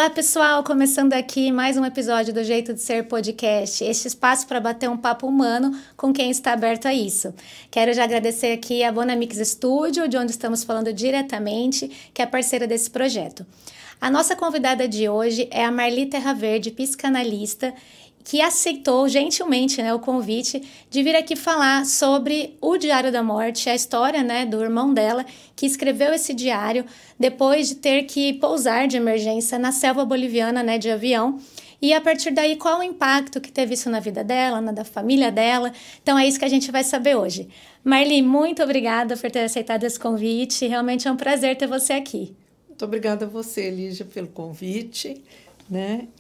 Olá, pessoal! Começando aqui mais um episódio do Jeito de Ser Podcast, este espaço para bater um papo humano com quem está aberto a isso. Quero já agradecer aqui a Bonamix Studio, de onde estamos falando diretamente, que é parceira desse projeto. A nossa convidada de hoje é a Marli Terra Verde, psicanalista, que aceitou gentilmente, o convite de vir aqui falar sobre o Diário da Morte, a história, do irmão dela, que escreveu esse diário depois de ter que pousar de emergência na selva boliviana, de avião. E a partir daí, qual o impacto que teve isso na vida dela, da família dela. Então, é isso que a gente vai saber hoje. Marli, muito obrigada por ter aceitado esse convite. Realmente é um prazer ter você aqui. Muito obrigada a você, Lígia, pelo convite.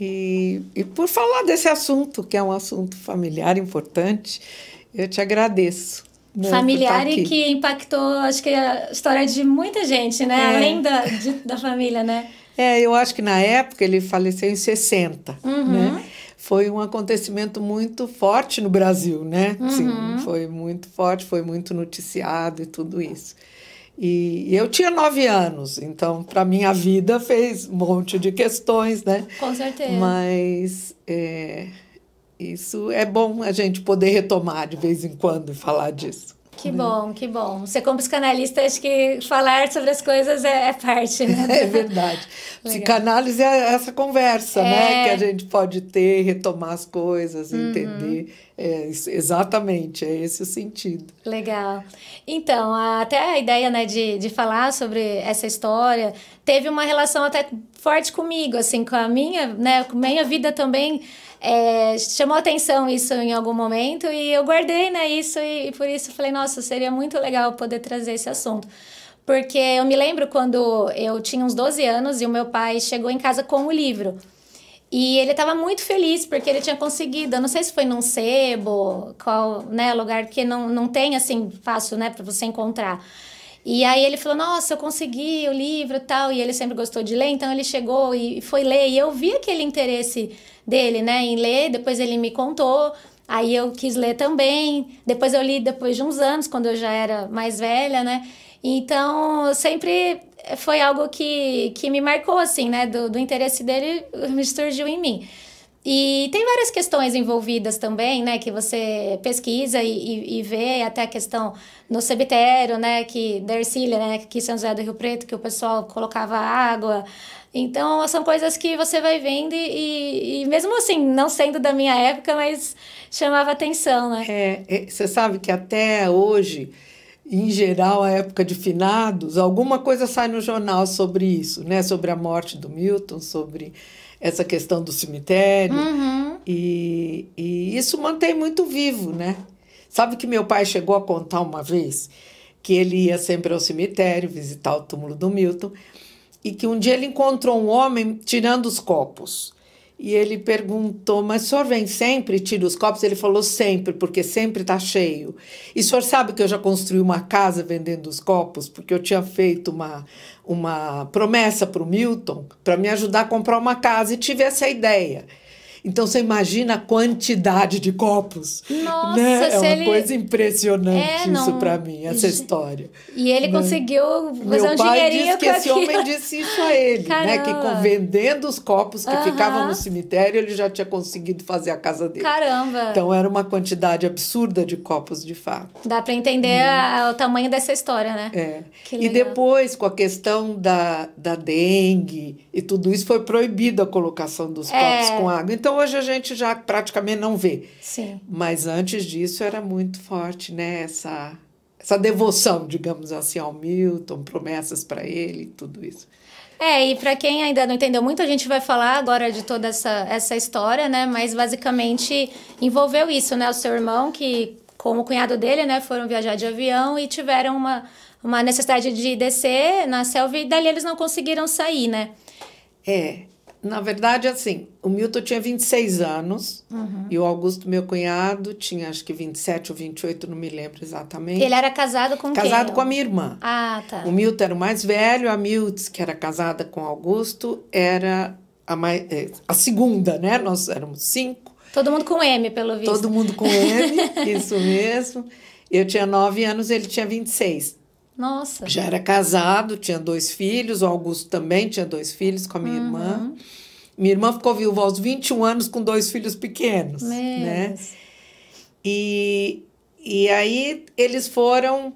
E por falar desse assunto, que é um assunto familiar importante, eu te agradeço. Familiar e que impactou, acho que a história de muita gente, além da família, eu acho que na época ele faleceu em 60, Uhum. Foi um acontecimento muito forte no Brasil, Uhum. Sim, foi muito forte, foi muito noticiado e tudo isso. E eu tinha 9 anos, então, para mim, a vida fez um monte de questões, Com certeza. Mas isso é bom a gente poder retomar de vez em quando e falar disso. Que bom, que bom. Você, como psicanalista, acho que falar sobre as coisas é parte, É verdade. Psicanálise é essa conversa, que a gente pode ter, retomar as coisas, entender. Exatamente, é esse o sentido. Legal. Então, até a ideia, de falar sobre essa história teve uma relação até forte comigo, assim, com a minha vida também. Chamou atenção isso em algum momento e eu guardei, isso e por isso falei, nossa, seria muito legal poder trazer esse assunto. Porque eu me lembro quando eu tinha uns 12 anos e o meu pai chegou em casa com o livro. E ele estava muito feliz porque ele tinha conseguido, eu não sei se foi num sebo, qual, lugar que não tem assim fácil, para você encontrar. E aí ele falou, nossa, eu consegui o livro e tal, e ele sempre gostou de ler, então ele chegou e foi ler, e eu vi aquele interesse dele, em ler, depois ele me contou, aí eu quis ler também, depois eu li depois de uns anos, quando eu já era mais velha, então sempre foi algo que me marcou, assim, do interesse dele, me surgiu em mim. E tem várias questões envolvidas também, que você pesquisa e vê, até a questão no cemitério, que da Ercília, que São José do Rio Preto, que o pessoal colocava água. Então, são coisas que você vai vendo e mesmo assim, não sendo da minha época, mas chamava atenção, Você sabe que até hoje, em geral, a época de finados, alguma coisa sai no jornal sobre isso, sobre a morte do Milton, sobre essa questão do cemitério. Uhum. E isso mantém muito vivo, Sabe que meu pai chegou a contar uma vez que ele ia sempre ao cemitério visitar o túmulo do Milton e que um dia ele encontrou um homem tirando os copos. E ele perguntou, mas o senhor vem sempre e tira os copos? Ele falou, sempre, porque sempre está cheio. E o senhor sabe que eu já construí uma casa vendendo os copos? Porque eu tinha feito uma promessa para o Milton para me ajudar a comprar uma casa e tive essa ideia. Então, você imagina a quantidade de copos. Nossa, É uma coisa impressionante isso para mim, essa história. E ele conseguiu fazer um dinheirinho com aquilo. Meu pai disse que esse homem disse isso a ele, que vendendo os copos que ficavam no cemitério, ele já tinha conseguido fazer a casa dele. Caramba! Então, era uma quantidade absurda de copos, de fato. Dá para entender o tamanho dessa história, E depois, com a questão da dengue e tudo isso, foi proibido a colocação dos copos com água. Então, hoje a gente já praticamente não vê. Sim. Mas antes disso era muito forte, essa devoção, digamos assim, ao Milton, promessas para ele e tudo isso. E para quem ainda não entendeu muito, a gente vai falar agora de toda essa história, mas basicamente envolveu isso, o seu irmão, que com o cunhado dele, foram viajar de avião e tiveram uma necessidade de descer na selva e dali eles não conseguiram sair, Na verdade, assim, o Milton tinha 26 anos e o Augusto, meu cunhado, tinha acho que 27 ou 28, não me lembro exatamente. Ele era casado com quem? Casado com a minha irmã. Ah, tá. O Milton era o mais velho, a Miltz, que era casada com o Augusto, era a segunda, Nós éramos 5. Todo mundo com M, pelo visto. Todo mundo com M, isso mesmo. Eu tinha 9 anos, ele tinha 26. Nossa. Já era casado, tinha 2 filhos, o Augusto também tinha 2 filhos com a minha irmã. Minha irmã ficou viúva aos 21 anos com 2 filhos pequenos, né? Deus. E aí eles foram...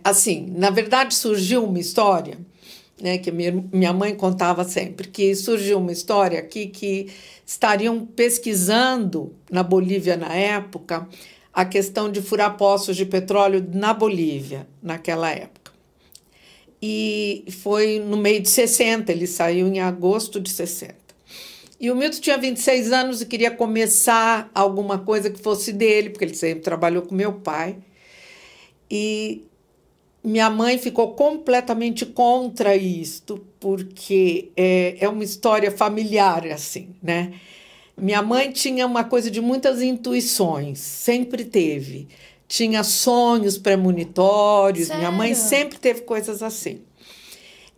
assim, na verdade surgiu uma história, né, que minha mãe contava sempre, que surgiu uma história aqui que estariam pesquisando na Bolívia na época a questão de furar poços de petróleo na Bolívia, naquela época. E foi no meio de 60, ele saiu em agosto de 60. E o Milton tinha 26 anos e queria começar alguma coisa que fosse dele, porque ele sempre trabalhou com meu pai. E minha mãe ficou completamente contra isto, porque é uma história familiar, assim, né? Minha mãe tinha uma coisa de muitas intuições, sempre teve. Tinha sonhos premonitórios, Sério? minha mãe sempre teve coisas assim.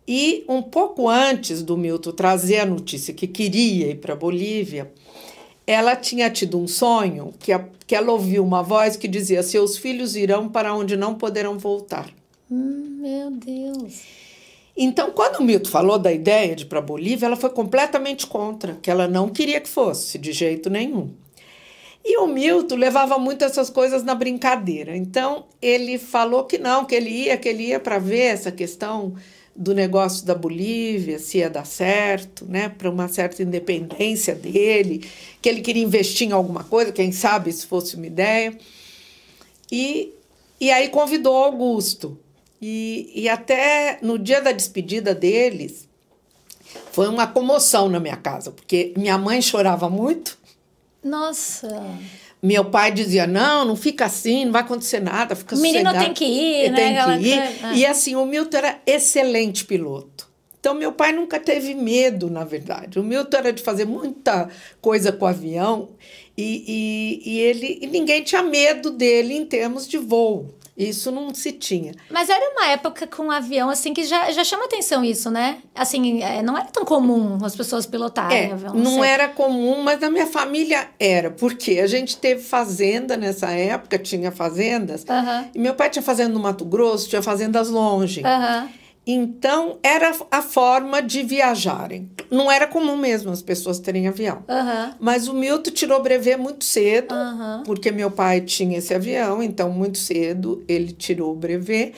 E um pouco antes do Milton trazer a notícia que queria ir para a Bolívia, ela tinha tido um sonho que ela ouviu uma voz que dizia: seus filhos irão para onde não poderão voltar. Meu Deus. Então, quando o Milton falou da ideia de ir para a Bolívia, ela foi completamente contra, que ela não queria que fosse, de jeito nenhum. E o Milton levava muito essas coisas na brincadeira. Então, ele falou que não, que ele ia para ver essa questão do negócio da Bolívia, se ia dar certo, né, para uma certa independência dele, que ele queria investir em alguma coisa, quem sabe se fosse uma ideia. E aí convidou Augusto. E até no dia da despedida deles, foi uma comoção na minha casa, porque minha mãe chorava muito. Nossa. Meu pai dizia: não fica assim, não vai acontecer nada, fica sossegado. O menino tem que ir, né? Tem que ir. E assim, o Milton era excelente piloto. Então, meu pai nunca teve medo, na verdade. O Milton era de fazer muita coisa com o avião e ninguém tinha medo dele em termos de voo. Isso não se tinha. Mas era uma época com um avião, assim, que já chama atenção isso, né? Assim, não era tão comum as pessoas pilotarem avião. Não era comum, mas na minha família era. Porque a gente teve fazenda nessa época, tinha fazendas. E meu pai tinha fazenda no Mato Grosso, tinha fazendas longe. Então, era a forma de viajarem. Não era comum mesmo as pessoas terem avião. Mas o Milton tirou brevet muito cedo, porque meu pai tinha esse avião, então, muito cedo, ele tirou o brevet.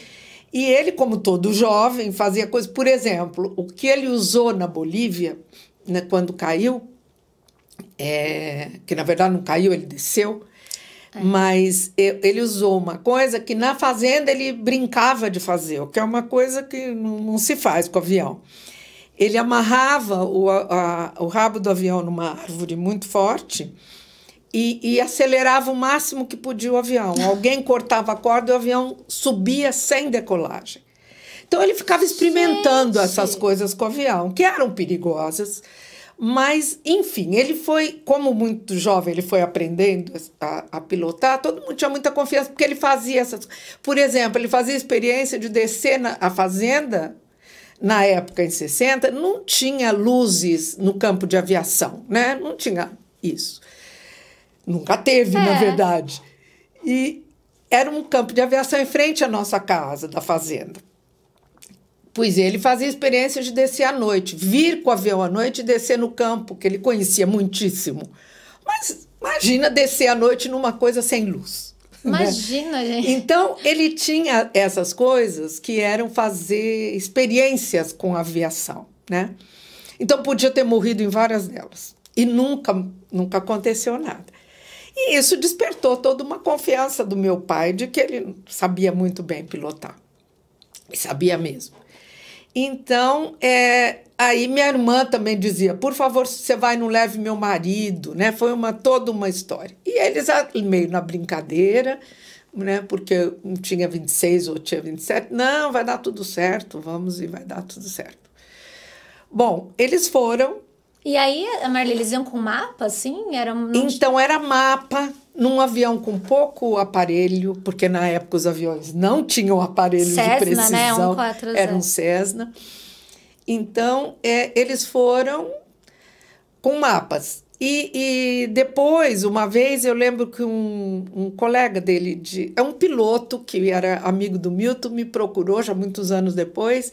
E ele, como todo jovem, fazia coisas... Por exemplo, o que ele usou na Bolívia, né, quando caiu, que na verdade não caiu, ele desceu, mas ele usou uma coisa que na fazenda ele brincava de fazer, o que é uma coisa que não se faz com o avião. Ele amarrava o rabo do avião numa árvore muito forte e acelerava o máximo que podia o avião. Alguém cortava a corda e o avião subia sem decolagem. Então ele ficava experimentando essas coisas com o avião, que eram perigosas. Mas, enfim, ele foi, como muito jovem, ele foi aprendendo a pilotar, todo mundo tinha muita confiança, porque ele fazia essas... Por exemplo, ele fazia a experiência de descer a fazenda, na época, em 60, não tinha luzes no campo de aviação, né? Não tinha isso. Nunca teve, na verdade. E era um campo de aviação em frente à nossa casa, da fazenda. Pois ele fazia experiência de descer à noite, vir com o avião à noite e descer no campo, que ele conhecia muitíssimo. Mas imagina descer à noite numa coisa sem luz. Imagina, né? Gente. Então, ele tinha essas coisas que eram fazer experiências com a aviação, né? Então, podia ter morrido em várias delas. E nunca aconteceu nada. E isso despertou toda uma confiança do meu pai de que ele sabia muito bem pilotar. E sabia mesmo. Então, aí minha irmã também dizia: por favor, se você vai, não leve meu marido, né? Foi toda uma história. E eles, meio na brincadeira, né? Porque um tinha 26, outro tinha 27. Não, vai dar tudo certo, vamos e vai dar tudo certo. Bom, eles foram. E aí, Marli, eles iam com mapa, assim? Então, era mapa, num avião com pouco aparelho, porque na época os aviões não tinham aparelho Cessna, de precisão. Né? 140. Era um Cessna. Então, eles foram com mapas. E depois, uma vez, eu lembro que um colega dele, um piloto que era amigo do Milton, me procurou, já muitos anos depois,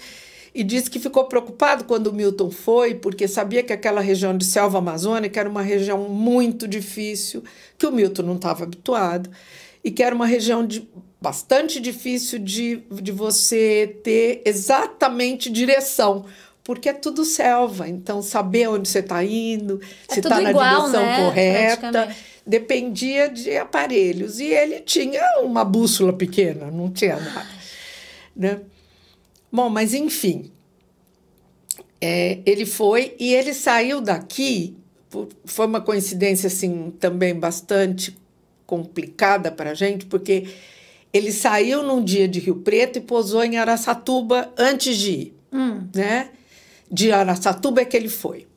e disse que ficou preocupado quando o Milton foi, porque sabia que aquela região de selva amazônica era uma região muito difícil, que o Milton não estava habituado, e que era uma região bastante difícil de você ter exatamente direção, porque é tudo selva, então saber onde você está indo, se está na direção, né, correta, dependia de aparelhos. E ele tinha uma bússola pequena, não tinha nada. Né? Bom, mas enfim, ele foi e ele saiu daqui, foi uma coincidência assim, também bastante complicada para a gente, porque ele saiu num dia de Rio Preto e pousou em Araçatuba antes de ir. Né? De Araçatuba é que ele foi.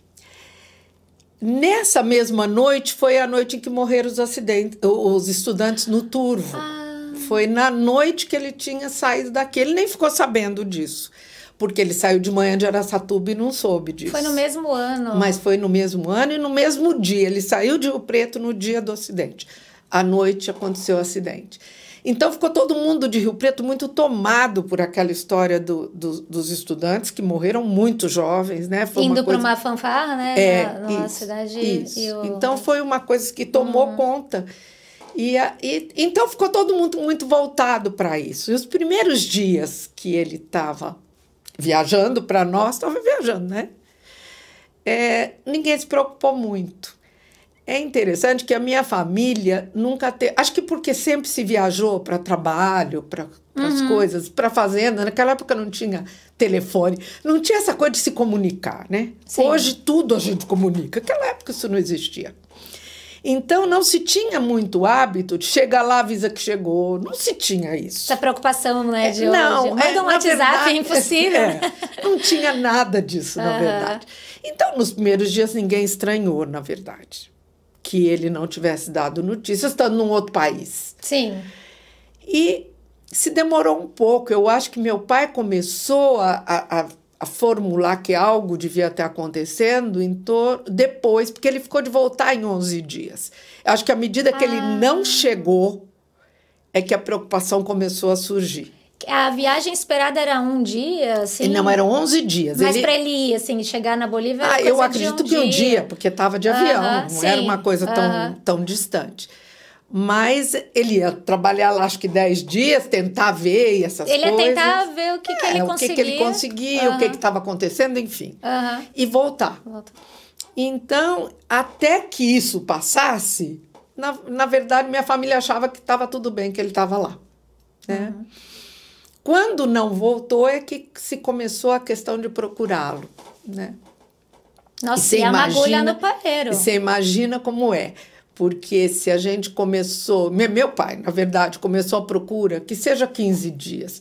Nessa mesma noite, foi a noite em que morreram os estudantes no Turvo. Foi na noite que ele tinha saído daqui. Ele nem ficou sabendo disso, porque ele saiu de manhã de Araçatuba e não soube disso. Foi no mesmo ano. Mas foi no mesmo ano e no mesmo dia. Ele saiu de Rio Preto no dia do acidente. À noite aconteceu o acidente. Então, ficou todo mundo de Rio Preto muito tomado por aquela história dos estudantes que morreram muito jovens, né? Foi indo para uma fanfarra, né? Na cidade. Isso. Então, foi uma coisa que tomou conta. Então, ficou todo mundo muito voltado para isso. E os primeiros dias que ele estava viajando para nós, estava viajando, né? Ninguém se preocupou muito. É interessante que a minha família nunca teve... Acho que porque sempre se viajou para trabalho, para as coisas, para fazenda. Naquela época não tinha telefone, não tinha essa coisa de se comunicar, né? Sim. Hoje tudo a gente comunica. Naquela época isso não existia. Então não se tinha muito hábito de chegar lá, avisa que chegou. Não se tinha isso. Essa preocupação, né, de não, hoje. Manda um WhatsApp, verdade, é impossível. Não tinha nada disso, na verdade. Então, nos primeiros dias, ninguém estranhou, na verdade, que ele não tivesse dado notícias, estando num outro país. Sim. E se demorou um pouco. Eu acho que meu pai começou a formular que algo devia estar acontecendo depois, porque ele ficou de voltar em 11 dias. Eu acho que à medida que ele não chegou, é que a preocupação começou a surgir. A viagem esperada era um dia, assim? Não, eram 11 dias. Mas para ele ir, assim, chegar na Bolívia... eu acredito que um dia, porque estava de avião, não era uma coisa tão distante. Mas ele ia trabalhar lá, acho que 10 dias, tentar ver essas coisas. Ele ia tentar ver o que ele conseguia. O que ele conseguia, o que estava acontecendo, enfim. E voltar. Então, até que isso passasse, na verdade, minha família achava que estava tudo bem, que ele estava lá. Né? Quando não voltou, é que se começou a questão de procurá-lo. Né? Nossa, e é uma agulha no palheiro. Você imagina como é. Porque se a gente começou... Meu pai, na verdade, começou a procura, que seja 15 dias.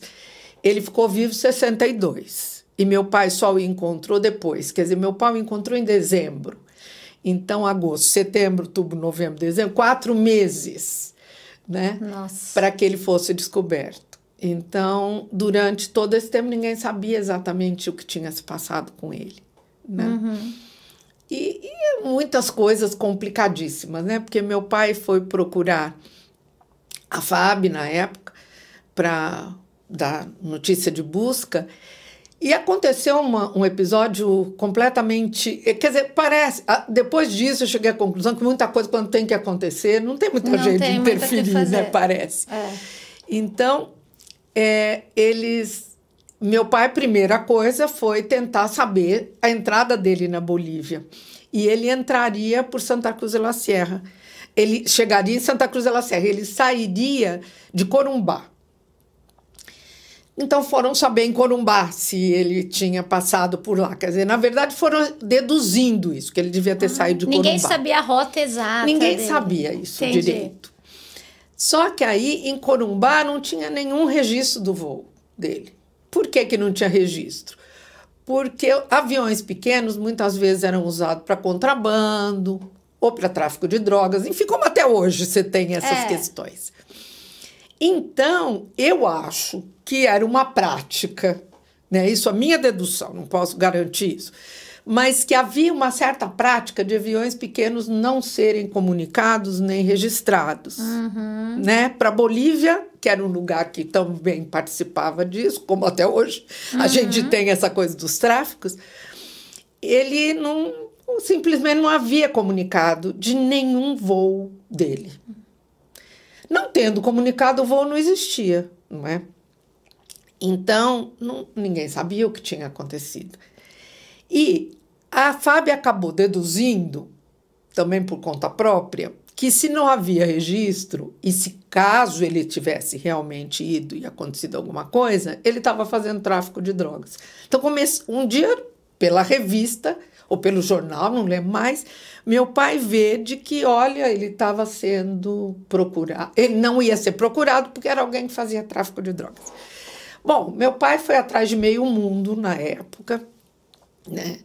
Ele ficou vivo 62. E meu pai só o encontrou depois. Quer dizer, meu pai o encontrou em dezembro. Então, agosto, setembro, outubro, novembro, dezembro, 4 meses, né? Para que ele fosse descoberto. Então, durante todo esse tempo, ninguém sabia exatamente o que tinha se passado com ele. Né? E muitas coisas complicadíssimas, né? Porque meu pai foi procurar a FAB na época para dar notícia de busca e aconteceu um episódio completamente... Quer dizer, parece... Depois disso eu cheguei à conclusão que muita coisa, quando tem que acontecer, não tem muita jeito de interferir, né? Parece. Então, meu pai, a primeira coisa foi tentar saber a entrada dele na Bolívia. E ele entraria por Santa Cruz de la Sierra. Ele chegaria em Santa Cruz de la Sierra. Ele sairia de Corumbá. Então, foram saber em Corumbá se ele tinha passado por lá. Quer dizer, na verdade, foram deduzindo isso, que ele devia ter saído de Corumbá. Ninguém sabia a rota exata Ninguém dele. sabia isso direito. Só que aí, em Corumbá, não tinha nenhum registro do voo dele. Por que não tinha registro? Porque aviões pequenos muitas vezes eram usados para contrabando ou para tráfico de drogas. Enfim, como até hoje você tem essas questões. Então, eu acho que era uma prática, né? Isso é a minha dedução, não posso garantir isso. mas que havia uma certa prática de aviões pequenos não serem comunicados nem registrados. Né? Para a Bolívia, que era um lugar que também participava disso, como até hoje a gente tem essa coisa dos tráficos, ele simplesmente não havia comunicado de nenhum voo dele. Não tendo comunicado, o voo não existia, não é? Então, ninguém sabia o que tinha acontecido. E a FAB acabou deduzindo, também por conta própria, que se não havia registro, e se caso ele tivesse realmente ido e acontecido alguma coisa, ele estava fazendo tráfico de drogas. Então, um dia, pela revista, ou pelo jornal, não lembro mais, meu pai vê de que, olha, ele estava sendo procurado. Ele não ia ser procurado porque era alguém que fazia tráfico de drogas. Bom, meu pai foi atrás de meio mundo na época, né,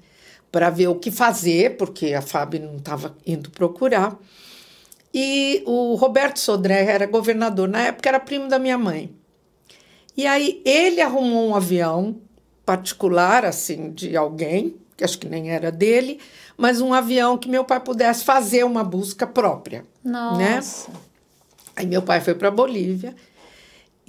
para ver o que fazer, porque a FAB não estava indo procurar. E o Roberto Sodré era governador, na época era primo da minha mãe. E aí ele arrumou um avião particular, assim, de alguém, que acho que nem era dele, mas um avião que meu pai pudesse fazer uma busca própria. Nossa! Né? Aí meu pai foi para a Bolívia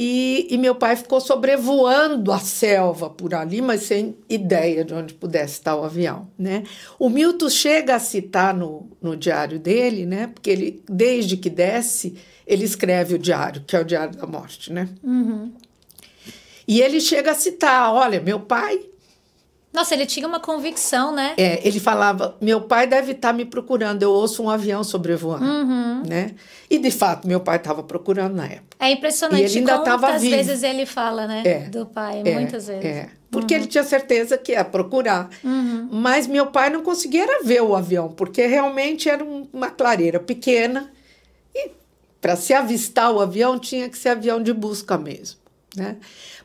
e meu pai ficou sobrevoando a selva por ali, mas sem ideia de onde pudesse estar o avião. Né? O Milton chega a citar no diário dele, né? Porque ele, desde que desce, ele escreve o diário, que é o Diário da Morte. Né? E ele chega a citar, olha, meu pai... Nossa, ele tinha uma convicção, né? Ele falava, meu pai deve estar me procurando, eu ouço um avião sobrevoando, né? E, de fato, meu pai estava procurando na época. É impressionante e ele ainda quantas vivo. vezes ele fala, né? Do pai, muitas vezes. Porque ele tinha certeza que ia procurar. Mas meu pai não conseguia ver o avião, porque realmente era uma clareira pequena. E para se avistar o avião, tinha que ser avião de busca mesmo, né?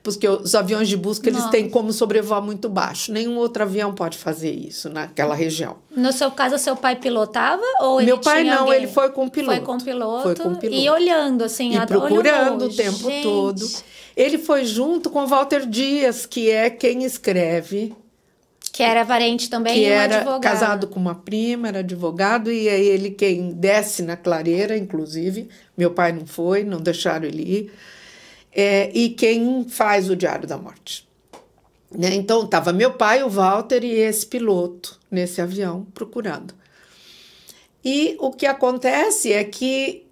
Porque os aviões de busca, eles têm como sobrevoar muito baixo. Nenhum outro avião pode fazer isso naquela região. No seu caso, seu pai pilotava? Ou Meu pai não, ele foi com piloto. Foi com piloto. Foi com piloto. E olhando, assim, e procurando o tempo todo. Ele foi junto com Walter Dias, que é quem escreve. Que era parente também, que era advogado. Casado com uma prima, era advogado, e é ele quem desce na clareira, inclusive. Meu pai não foi, não deixaram ele ir. E quem faz o Diário da Morte. Né? Então, estava meu pai, o Walter e esse piloto nesse avião procurando. E o que acontece é que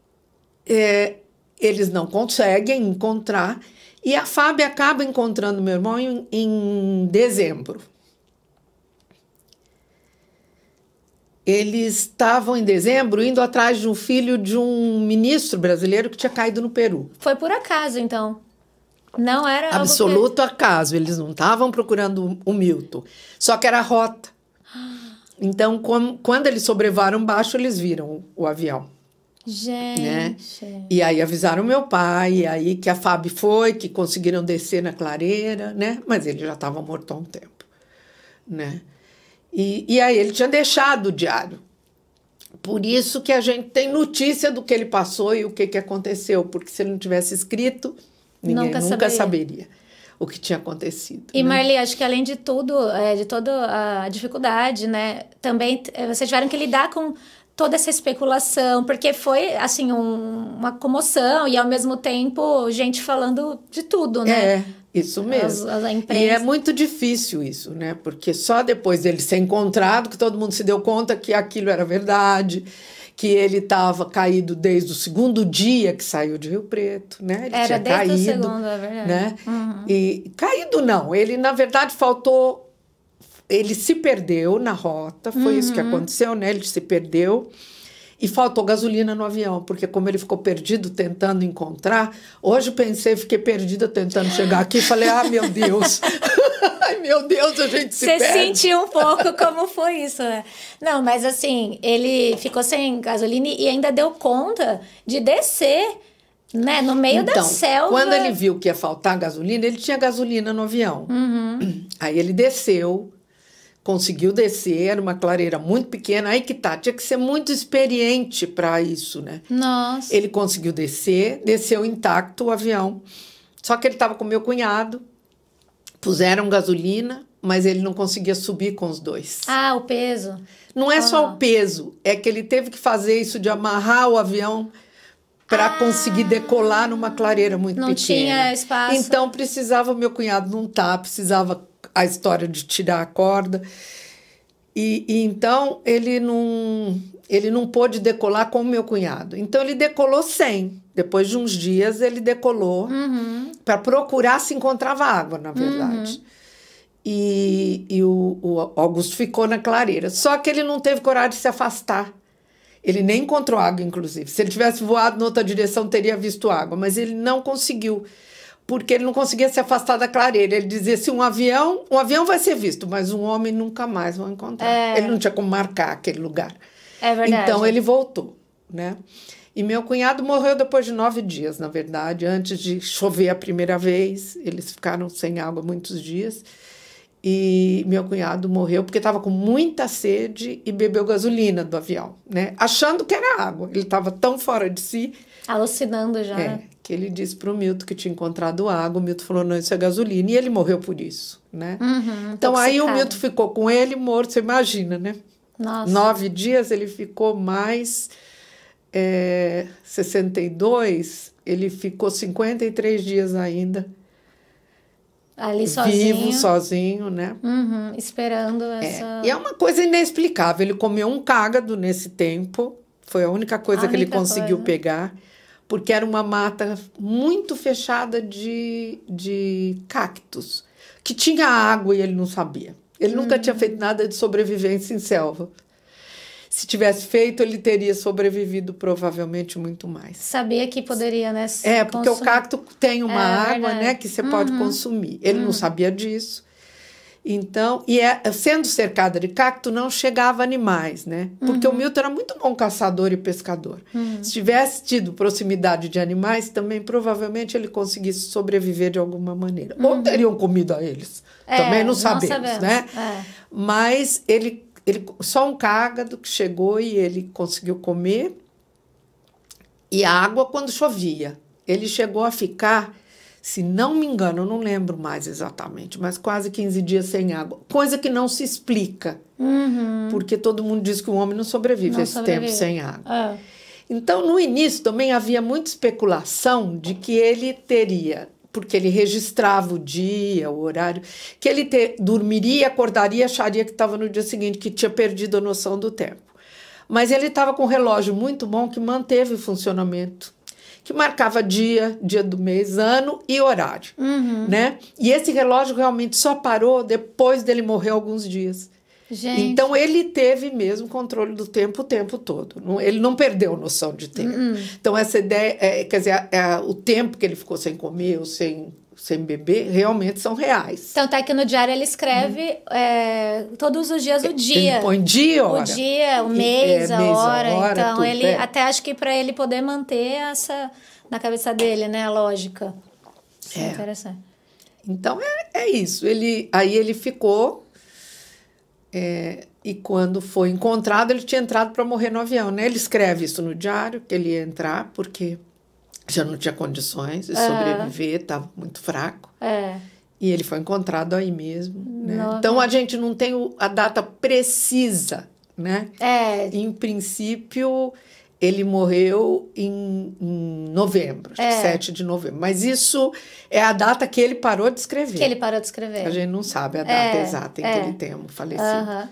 eles não conseguem encontrar, e a FAB acaba encontrando meu irmão em dezembro. Eles estavam em dezembro indo atrás de um filho de um ministro brasileiro que tinha caído no Peru. Foi por acaso, então? Não era absoluto acaso. Eles não estavam procurando o Milton. Só que era a rota. Então, quando eles sobrevoaram baixo, eles viram o avião. Gente! Né? E aí avisaram meu pai, e aí que a FAB foi, que conseguiram descer na clareira, né? Mas ele já estava morto há um tempo. Né? E aí ele tinha deixado o diário. Por isso que a gente tem notícia do que ele passou e o que aconteceu. Porque se ele não tivesse escrito, ninguém nunca saberia o que tinha acontecido. E, né? Marli, acho que além de tudo, de toda a dificuldade, né? Também vocês tiveram que lidar com toda essa especulação, porque foi, assim, uma comoção e, ao mesmo tempo, gente falando de tudo, né? Isso mesmo. E é muito difícil isso, né? Porque só depois dele ser encontrado que todo mundo se deu conta que aquilo era verdade, que ele estava caído desde o segundo dia que saiu de Rio Preto, né? Ele era tinha desde caído, o segundo, é verdade. Né? E caído não, ele na verdade faltou, ele se perdeu na rota, foi isso que aconteceu, né? Ele se perdeu. E faltou gasolina no avião, porque como ele ficou perdido tentando encontrar, hoje fiquei perdida tentando chegar aqui e falei, meu Deus, ai meu Deus, a gente se perde. Você sentiu um pouco como foi isso, né? Não, mas assim, ele ficou sem gasolina e ainda deu conta de descer, né, no meio da selva. Quando ele viu que ia faltar gasolina, ele tinha gasolina no avião. Aí ele desceu, conseguiu descer, era uma clareira muito pequena, aí que tá, tinha que ser muito experiente para isso, né? Nossa. Ele conseguiu desceu intacto o avião, só que ele estava com meu cunhado, puseram gasolina, mas ele não conseguia subir com os dois. Ah, o peso. Não é só o peso, é que ele teve que fazer isso de amarrar o avião para conseguir decolar numa clareira muito pequena. Não tinha espaço. Então precisava o meu cunhado montar, precisava a história de tirar a corda. E então ele não pôde decolar com o meu cunhado. Então ele decolou sem. Depois de uns dias ele decolou para procurar se encontrava água, na verdade. E o Augusto ficou na clareira. Só que ele não teve coragem de se afastar. Ele nem encontrou água, inclusive. Se ele tivesse voado em outra direção, teria visto água. Mas ele não conseguiu, porque ele não conseguia se afastar da clareira. Ele dizia assim, um avião vai ser visto, mas um homem nunca mais vão encontrar. Ele não tinha como marcar aquele lugar. É verdade. Então, ele voltou, né? E meu cunhado morreu depois de 9 dias, na verdade. Antes de chover a primeira vez, eles ficaram sem água muitos dias. E meu cunhado morreu porque estava com muita sede e bebeu gasolina do avião, né? Achando que era água. Ele estava tão fora de si. Alucinando já, né? Que ele disse para o Milton que tinha encontrado água. O Milton falou, não, isso é gasolina. E ele morreu por isso, né? Então, aí o Milton ficou com ele morto, você imagina, né? Nossa. 9 dias, ele ficou mais 62, ele ficou 53 dias ainda. Ali sozinho. Vivo, sozinho, né? Esperando essa... E é uma coisa inexplicável. Ele comeu um cágado nesse tempo. Foi a única coisa que ele conseguiu pegar. Porque era uma mata muito fechada de cactos. Que tinha água e ele não sabia. Ele nunca tinha feito nada de sobrevivência em selva. Se tivesse feito, ele teria sobrevivido provavelmente muito mais. Sabia que poderia, né? Porque o cacto tem uma água, né, que você pode consumir. Ele não sabia disso. Então, sendo cercada de cacto, não chegava animais, né? Porque o Milton era muito bom caçador e pescador. Se tivesse tido proximidade de animais, também provavelmente ele conseguisse sobreviver de alguma maneira. Ou teriam comido a eles. Também não sabemos, né? Mas ele só um cágado que chegou e ele conseguiu comer. E água quando chovia. Ele chegou a ficar, se não me engano, eu não lembro mais exatamente, mas quase 15 dias sem água. Coisa que não se explica. Porque todo mundo diz que o homem não sobrevive esse tempo sem água. Então, no início também havia muita especulação de que ele teria... porque ele registrava o dia, o horário, que ele dormiria, acordaria, acharia que estava no dia seguinte, que tinha perdido a noção do tempo. Mas ele estava com um relógio muito bom que manteve o funcionamento, que marcava dia do mês, ano e horário, né? E esse relógio realmente só parou depois dele morrer alguns dias. Gente. Então, ele teve mesmo controle do tempo o tempo todo. Ele não perdeu noção de tempo. Então, essa ideia, quer dizer, o tempo que ele ficou sem comer ou sem beber, realmente são reais. Tanto é que no diário ele escreve todos os dias o dia. Ele põe dia e hora. O dia, o mês, a hora. Então, tudo, ele até acho que para ele poder manter essa na cabeça dele, né, a lógica. Isso é interessante. Então, é isso. Aí ele ficou... e quando foi encontrado, ele tinha entrado para morrer no avião, né? Ele escreve isso no diário, que ele ia entrar, porque já não tinha condições de sobreviver, estava muito fraco. E ele foi encontrado aí mesmo, né? Então, a gente não tem a data precisa, né? Em princípio, ele morreu em novembro, 7 de novembro. Mas isso é a data que ele parou de escrever. Que ele parou de escrever. A gente não sabe a data exata em que ele tenha falecido.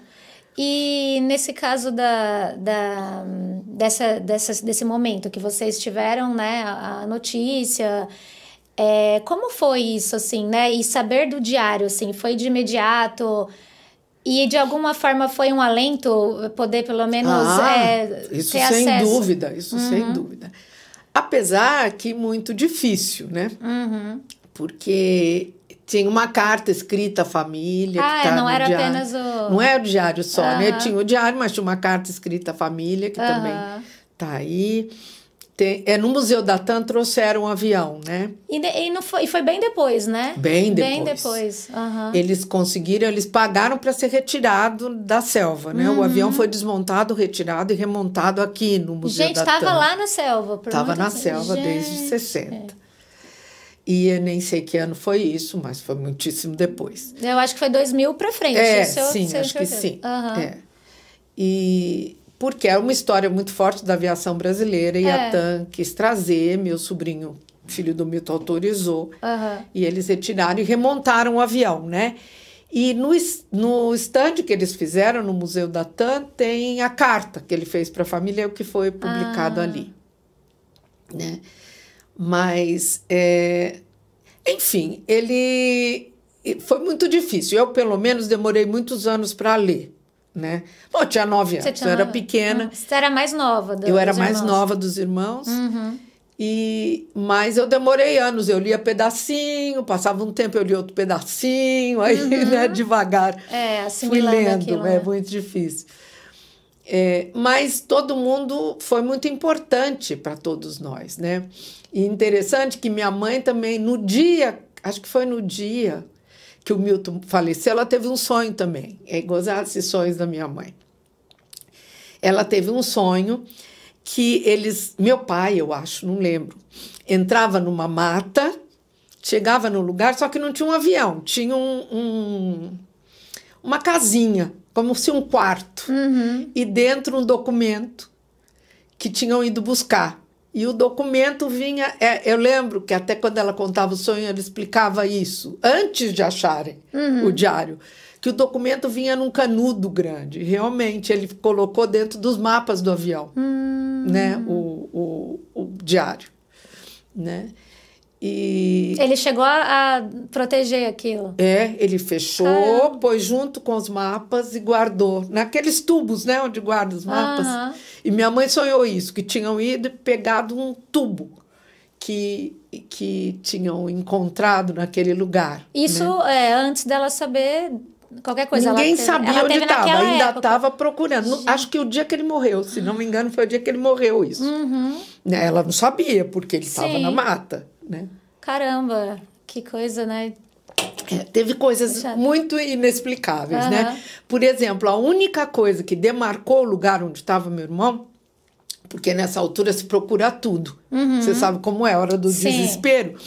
E nesse caso desse momento que vocês tiveram, né, a notícia, como foi isso, assim, né? E saber do diário, assim, foi de imediato... E, de alguma forma, foi um alento poder, pelo menos, isso ter sem acesso? Dúvida, isso sem dúvida. Apesar que muito difícil, né? Porque tinha uma carta escrita à família. Que tá não no era diário. Apenas o... Não é o diário só, né? Tinha o diário, mas tinha uma carta escrita à família, que também tá aí. No Museu da TAM trouxeram um avião, né? E foi bem depois, né? Bem depois. Bem depois. Eles pagaram para ser retirado da selva, né? O avião foi desmontado, retirado e remontado aqui no Museu da TAM. Gente, estava lá na selva. Estava na selva desde 60. E eu nem sei que ano foi isso, mas foi muitíssimo depois. Eu acho que foi 2000 para frente. Sim, acho que sim. E porque é uma história muito forte da aviação brasileira e a TAM quis trazer, meu sobrinho, filho do Milton, autorizou, e eles retiraram e remontaram o avião, né? E no stand que eles fizeram no Museu da TAM tem a carta que ele fez para a família, o que foi publicado ali, né? Mas, enfim, foi muito difícil. Eu, pelo menos, demorei muitos anos para ler, né? Bom, eu tinha 9 anos, eu era pequena. Você era mais nova Eu era mais nova dos irmãos. Mas eu demorei anos, eu lia pedacinho, passava um tempo eu lia outro pedacinho, aí, né, devagar fui lendo, aquilo, é muito difícil. Mas todo mundo foi muito importante para todos nós, né? E interessante que minha mãe também, no dia, acho que foi no dia que o Milton faleceu, ela teve um sonho também. Gozar esses sonhos da minha mãe. Ela teve um sonho que meu pai, eu acho, não lembro, entrava numa mata, chegava no lugar, só que não tinha um avião, tinha uma casinha, como se um quarto, e dentro um documento que tinham ido buscar. E o documento vinha... eu lembro que até quando ela contava o sonho, ela explicava isso, antes de acharem o diário, que o documento vinha num canudo grande. Realmente, ele colocou dentro dos mapas do avião, né? O diário, né? E ele chegou a proteger aquilo. Ele fechou, pôs junto com os mapas e guardou naqueles tubos, né, onde guarda os mapas. E minha mãe sonhou isso, que tinham ido e pegado um tubo que tinham encontrado naquele lugar. Isso antes dela saber qualquer coisa. Ninguém sabia onde estava, ainda estava procurando. Acho que o dia que ele morreu, se não me engano, foi o dia que ele morreu isso. Ela não sabia, porque ele estava na mata. Né? Caramba, que coisa, né? Teve coisas muito inexplicáveis, né? Por exemplo, a única coisa que demarcou o lugar onde estava meu irmão, porque nessa altura se procura tudo. Você sabe como é, a hora do desespero.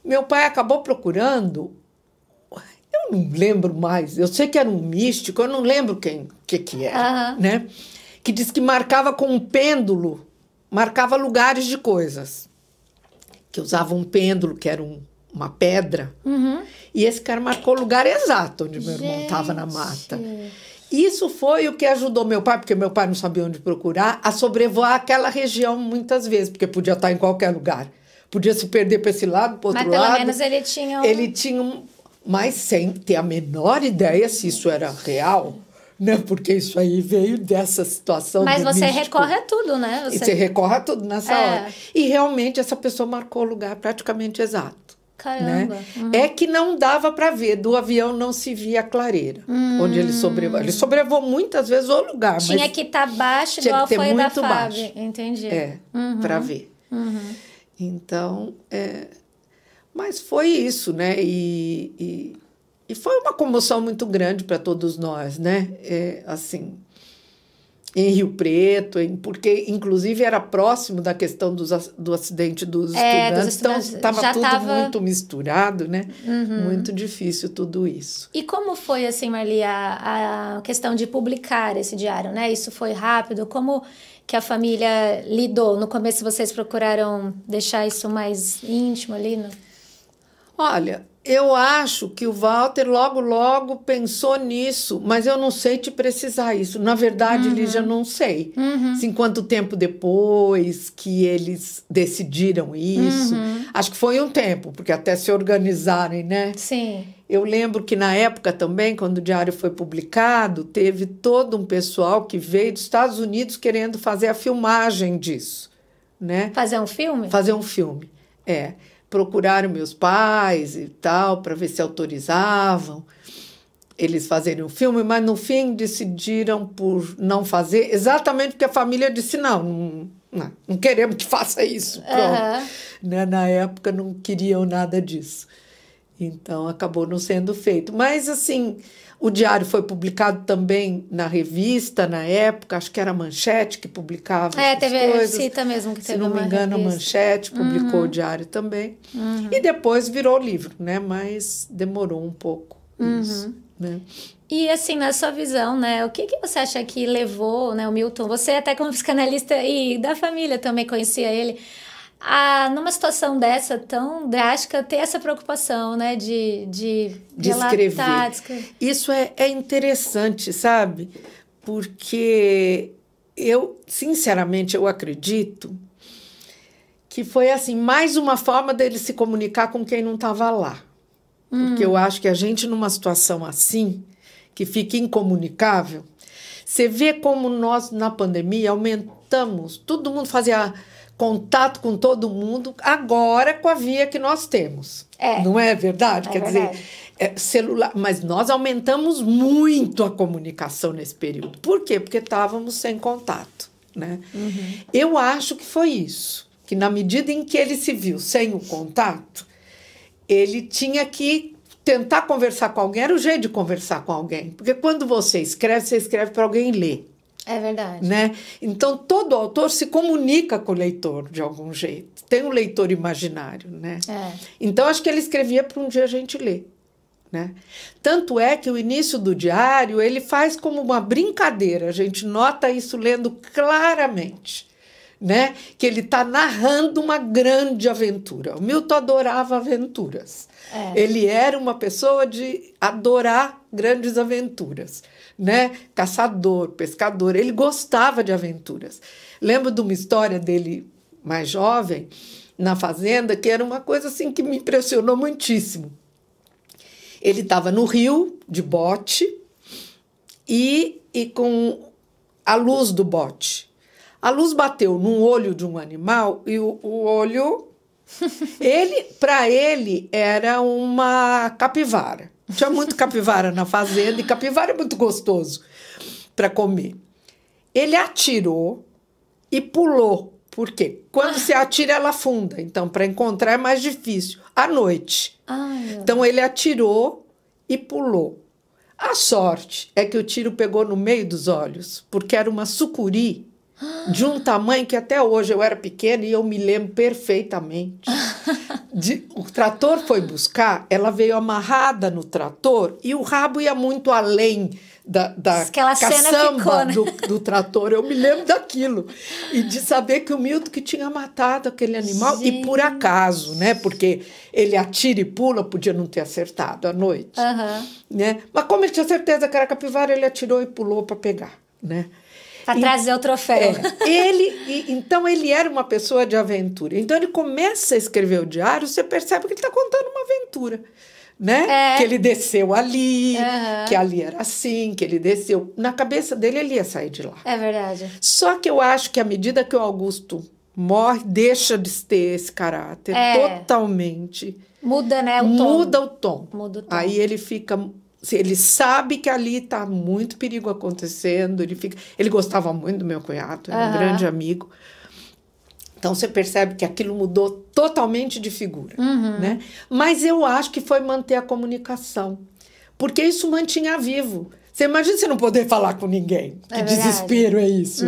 Meu pai acabou procurando, eu não lembro mais, eu sei que era um místico, eu não lembro que era, né? Que diz que marcava com um pêndulo, marcava lugares de coisas. Que usava um pêndulo, que era uma pedra, e esse cara marcou o lugar exato onde meu irmão estava na mata. Isso foi o que ajudou meu pai, porque meu pai não sabia onde procurar, a sobrevoar aquela região muitas vezes, porque podia estar em qualquer lugar. Podia se perder para esse lado, para o outro lado. Mas pelo menos ele tinha... Ele tinha mas sem ter a menor ideia se isso era real. Né? Porque isso aí veio dessa situação. Mas você recorre a tudo, né? Você recorre a tudo nessa hora. E realmente essa pessoa marcou o lugar praticamente exato. Caramba. Né? É que não dava para ver, do avião não se via a clareira onde ele sobrevoou. Ele sobrevoou muitas vezes o lugar. Tinha que estar baixo, igual foi da FAB. Entendi. Para ver. Então, mas foi isso, né? E foi uma comoção muito grande para todos nós, né? Assim, em Rio Preto, porque, inclusive, era próximo da questão do acidente dos estudantes. Então, estava tudo muito misturado, né? Muito difícil tudo isso. E como foi, assim, Marli, a questão de publicar esse diário, né? Isso foi rápido? Como que a família lidou? No começo, vocês procuraram deixar isso mais íntimo ali? Olha... Eu acho que o Walter logo pensou nisso, mas eu não sei te precisar isso. Na verdade, Lígia, não sei. Assim, quanto tempo depois que eles decidiram isso. Acho que foi um tempo, porque até se organizarem, né? Sim. Eu lembro que na época também, quando o diário foi publicado, teve todo um pessoal que veio dos Estados Unidos querendo fazer a filmagem disso, né? Fazer um filme? Fazer um filme, procuraram meus pais e tal, para ver se autorizavam eles fazerem um filme, mas no fim decidiram por não fazer, exatamente porque a família disse, não queremos que faça isso. Pronto. Né? Na época não queriam nada disso. Então, acabou não sendo feito. Mas, assim, o diário foi publicado também na revista, na época, acho que era a Manchete que publicava essas teve coisas. Cita mesmo que Se teve não me uma engano, a revista. Manchete publicou o diário também. E depois virou livro, né? Mas demorou um pouco isso, né? E assim, na sua visão, né, o que você acha que levou, né, o Milton, você até como psicanalista e da família também conhecia ele, a numa situação dessa tão drástica ter essa preocupação, né, de relatar, escrever. Isso é interessante, sabe? Porque eu, sinceramente, eu acredito que foi assim, mais uma forma dele se comunicar com quem não estava lá. Porque eu acho que a gente, numa situação assim, que fica incomunicável, você vê como nós, na pandemia, aumentamos, todo mundo fazia contato com todo mundo, agora com a via que nós temos. Não é verdade? Quer verdade. dizer, celular, mas nós aumentamos muito a comunicação nesse período. Por quê? Porque estávamos sem contato, né? Eu acho que foi isso, que na medida em que ele se viu sem o contato, ele tinha que tentar conversar com alguém, era o jeito de conversar com alguém. Porque quando você escreve para alguém ler. É verdade. Né? Então, todo autor se comunica com o leitor de algum jeito. Tem um leitor imaginário, né? Então, acho que ele escrevia para um dia a gente ler. Né? Tanto é que o início do diário, ele faz como uma brincadeira. A gente nota isso lendo claramente. Né? Que ele está narrando uma grande aventura. O Milton adorava aventuras. Ele era uma pessoa de adorar grandes aventuras, né? Caçador, pescador, ele gostava de aventuras. Lembro de uma história dele mais jovem, na fazenda, que era uma coisa assim que me impressionou muitíssimo. Ele estava no rio, de bote, e com a luz do bote. A luz bateu num olho de um animal e o olho... Para ele, era uma capivara. Tinha muito capivara na fazenda e capivara é muito gostoso para comer. Ele atirou e pulou. Por quê? Quando se atira, ela afunda. Então, para encontrar é mais difícil. À noite. Então, ele atirou e pulou. A sorte é que o tiro pegou no meio dos olhos, porque era uma sucuri de um tamanho que até hoje eu era pequena e eu me lembro perfeitamente. O trator foi buscar, ela veio amarrada no trator e o rabo ia muito além da caçamba do trator. Eu me lembro daquilo. E de saber que o Milton que tinha matado aquele animal, e por acaso, né? Porque ele atira e pula, podia não ter acertado à noite. Né? Mas como ele tinha certeza que era capivara, ele atirou e pulou para pegar, né? Para trazer o troféu. Então, ele era uma pessoa de aventura. Então, ele começa a escrever o diário, você percebe que ele está contando uma aventura. Né? Que ele desceu ali, que ali era assim, que ele desceu. Na cabeça dele, ele ia sair de lá. É verdade. Só que eu acho que à medida que o Augusto morre, deixa de ter esse caráter totalmente. Muda, né, o tom. Muda o tom. Muda o tom. Aí ele fica... Ele sabe que ali está muito perigo acontecendo. Ele gostava muito do meu cunhado, era um grande amigo. Então, você percebe que aquilo mudou totalmente de figura. Né? Mas eu acho que foi manter a comunicação. Porque isso mantinha vivo. Você imagina você não poder falar com ninguém. Que desespero é isso.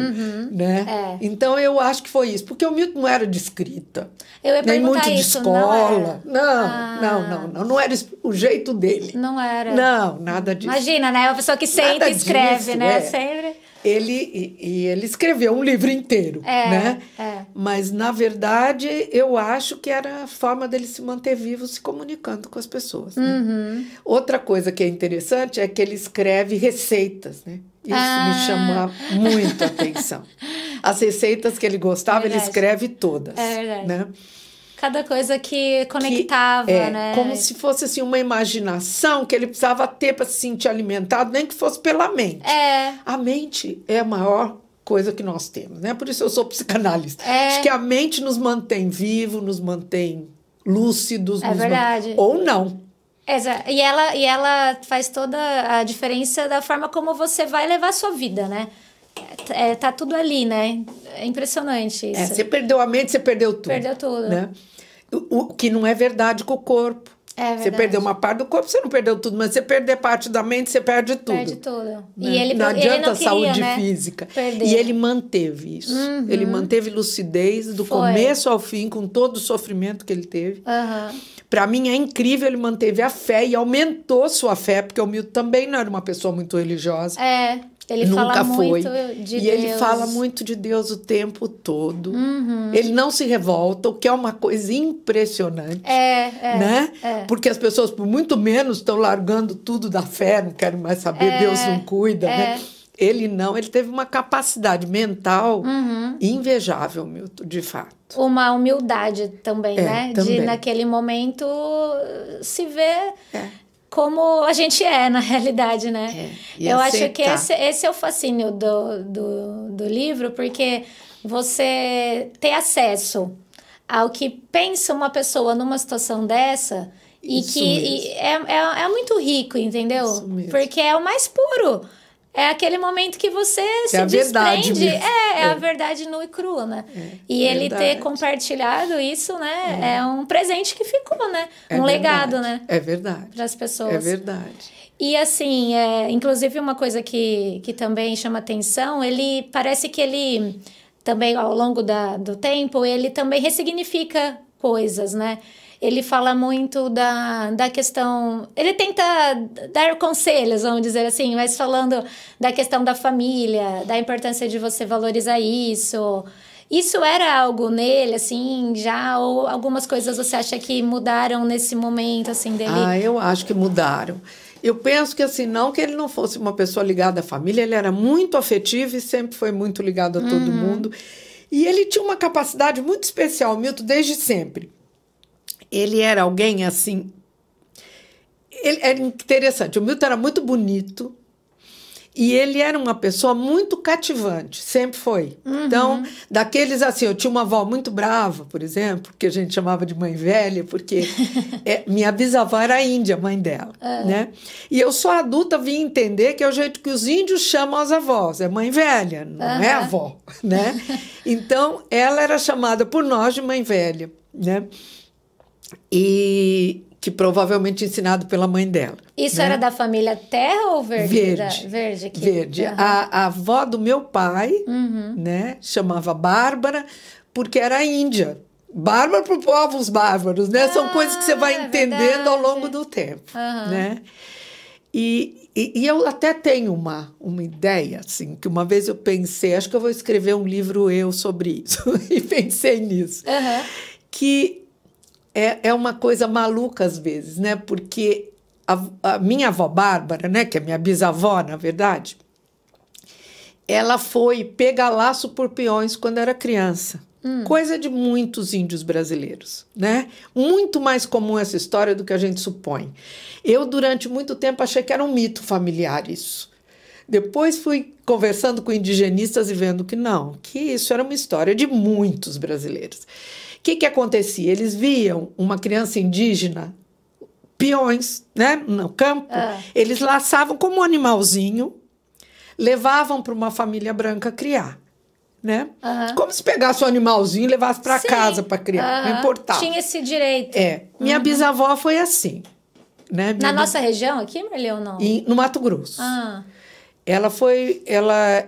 Né? Então, eu acho que foi isso. Porque o Milton não era de escrita. Eu ia nem muito de isso, escola. Não era o jeito dele. Não era. Não, nada disso. Imagina, né? Uma pessoa que senta e escreve, disso, né? Sempre... Ele escreveu um livro inteiro, né? Mas, na verdade, eu acho que era a forma dele se manter vivo, se comunicando com as pessoas. Né? Outra coisa que é interessante é que ele escreve receitas, né? Isso me chama muito a atenção. As receitas que ele gostava, ele escreve todas. É verdade. Né? Cada coisa que conectava, né? Como se fosse assim, uma imaginação que ele precisava ter para se sentir alimentado, nem que fosse pela mente. A mente é a maior coisa que nós temos, né? Por isso eu sou psicanalista. Acho que a mente nos mantém vivos, nos mantém lúcidos. Verdade. Ou não. E ela faz toda a diferença da forma como você vai levar a sua vida, né? Tá tudo ali, né? É impressionante isso. Você perdeu a mente, você perdeu tudo. Perdeu tudo. Né? O que não é verdade com o corpo. É Você verdade. perdeu uma parte do corpo, você não perdeu tudo, mas você perder parte da mente, você perde tudo. Perde tudo. Né? E ele não adianta ele não queria, saúde né, física. perder. E ele manteve isso. Ele manteve lucidez do começo ao fim, com todo o sofrimento que ele teve. Para mim é incrível, ele manteve a fé e aumentou sua fé, porque o Milton também não era uma pessoa muito religiosa. Ele Nunca fala foi. muito de e Deus. ele fala muito de Deus o tempo todo. Ele não se revolta, o que é uma coisa impressionante. Né? Porque as pessoas, por muito menos, estão largando tudo da fé, não querem mais saber, Deus não cuida. Né? Ele não, ele teve uma capacidade mental invejável, Milton, de fato. Uma humildade também, né? Também. De, naquele momento, se ver como a gente é, na realidade, né? Eu acho que esse é o fascínio do livro, porque você ter acesso ao que pensa uma pessoa numa situação dessa é muito rico, entendeu? Isso mesmo. Porque é o mais puro. É aquele momento que você se a verdade desprende. mesmo. A verdade nua e crua, né? E ele ter compartilhado isso, né? É um presente que ficou, né? Um legado, né? É verdade. Para as pessoas. É verdade. E assim, inclusive uma coisa que também chama atenção, ele parece que ele também, ao longo do tempo, ele também ressignifica coisas, né? Ele fala muito da questão... Ele tenta dar conselhos, vamos dizer assim, mas falando da questão da família, da importância de você valorizar isso. Isso era algo nele, assim, já? Ou algumas coisas você acha que mudaram nesse momento, assim, dele? Eu acho que mudaram. Eu penso que, assim, não que ele não fosse uma pessoa ligada à família, ele era muito afetivo e sempre foi muito ligado a todo mundo. E ele tinha uma capacidade muito especial, Milton, desde sempre. Ele era alguém assim... Ele era interessante. O Milton era muito bonito e ele era uma pessoa muito cativante. Sempre foi. Então, daqueles assim... Eu tinha uma avó muito brava, por exemplo, que a gente chamava de mãe velha, porque minha bisavó era índia, mãe dela. Né? E eu só adulta vim entender que é o jeito que os índios chamam as avós. É mãe velha, não é avó. Né? Então, ela era chamada por nós de mãe velha. Né? E que provavelmente ensinado pela mãe dela. Isso era da família Terra ou Verde? Verde. Aqui. Verde. A avó do meu pai, né, chamava Bárbara, porque era índia. Bárbara para povos bárbaros, né? São coisas que você vai entendendo ao longo do tempo, né? E eu até tenho uma ideia, assim, que uma vez eu pensei, acho que eu vou escrever um livro sobre isso, e pensei nisso, que é uma coisa maluca às vezes, né? Porque a minha avó Bárbara, né, que é minha bisavó, na verdade, ela foi pegar laço por peões quando era criança. Coisa de muitos índios brasileiros, né? Muito mais comum essa história do que a gente supõe. Eu, durante muito tempo, achei que era um mito familiar isso. Depois fui conversando com indigenistas e vendo que não, que isso era uma história de muitos brasileiros. O que acontecia? Eles viam uma criança indígena, peões, né, no campo, eles laçavam como um animalzinho, levavam para uma família branca criar. Né? Como se pegasse um animalzinho e levasse para casa para criar, não importava. Tinha esse direito. Minha bisavó foi assim. Né? Na nossa região aqui, Marli, ou não? No Mato Grosso. Ela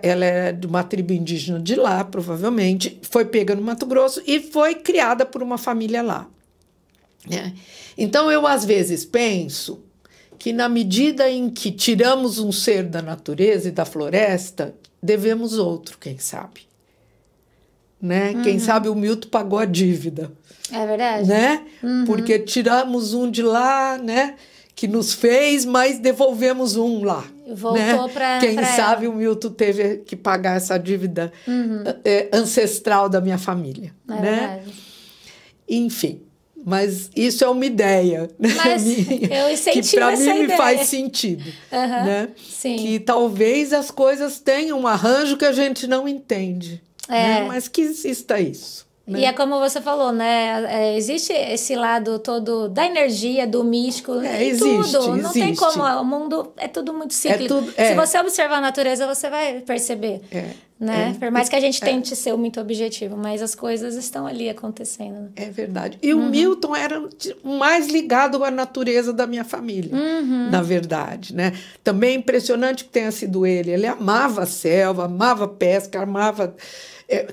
é de uma tribo indígena de lá, provavelmente, foi pega no Mato Grosso e foi criada por uma família lá. Né? Então, eu às vezes penso que na medida em que tiramos um ser da natureza e da floresta, devemos outro, quem sabe. Né? Quem sabe o Milton pagou a dívida. É verdade. Né? Porque tiramos um de lá, né? Que nos fez, mas devolvemos um lá. Voltou, né? para Quem sabe o Milton teve que pagar essa dívida ancestral da minha família. É né? verdade. Enfim, mas isso é uma ideia. Mas minha, eu incentivo que para mim essa me ideia. faz sentido. Né? Sim. Que talvez as coisas tenham um arranjo que a gente não entende. Né? Mas que exista isso. Né? E é como você falou, né? Existe esse lado todo da energia, do místico, existe, tudo. Não tem existe. como. O mundo é tudo muito cíclico. Se você observar a natureza, você vai perceber. né? Por mais que a gente tente ser muito objetivo, mas as coisas estão ali acontecendo. Né? É verdade. E o Milton era o mais ligado à natureza da minha família, na verdade, né? Também é impressionante que tenha sido ele. Ele amava a selva, amava pesca, amava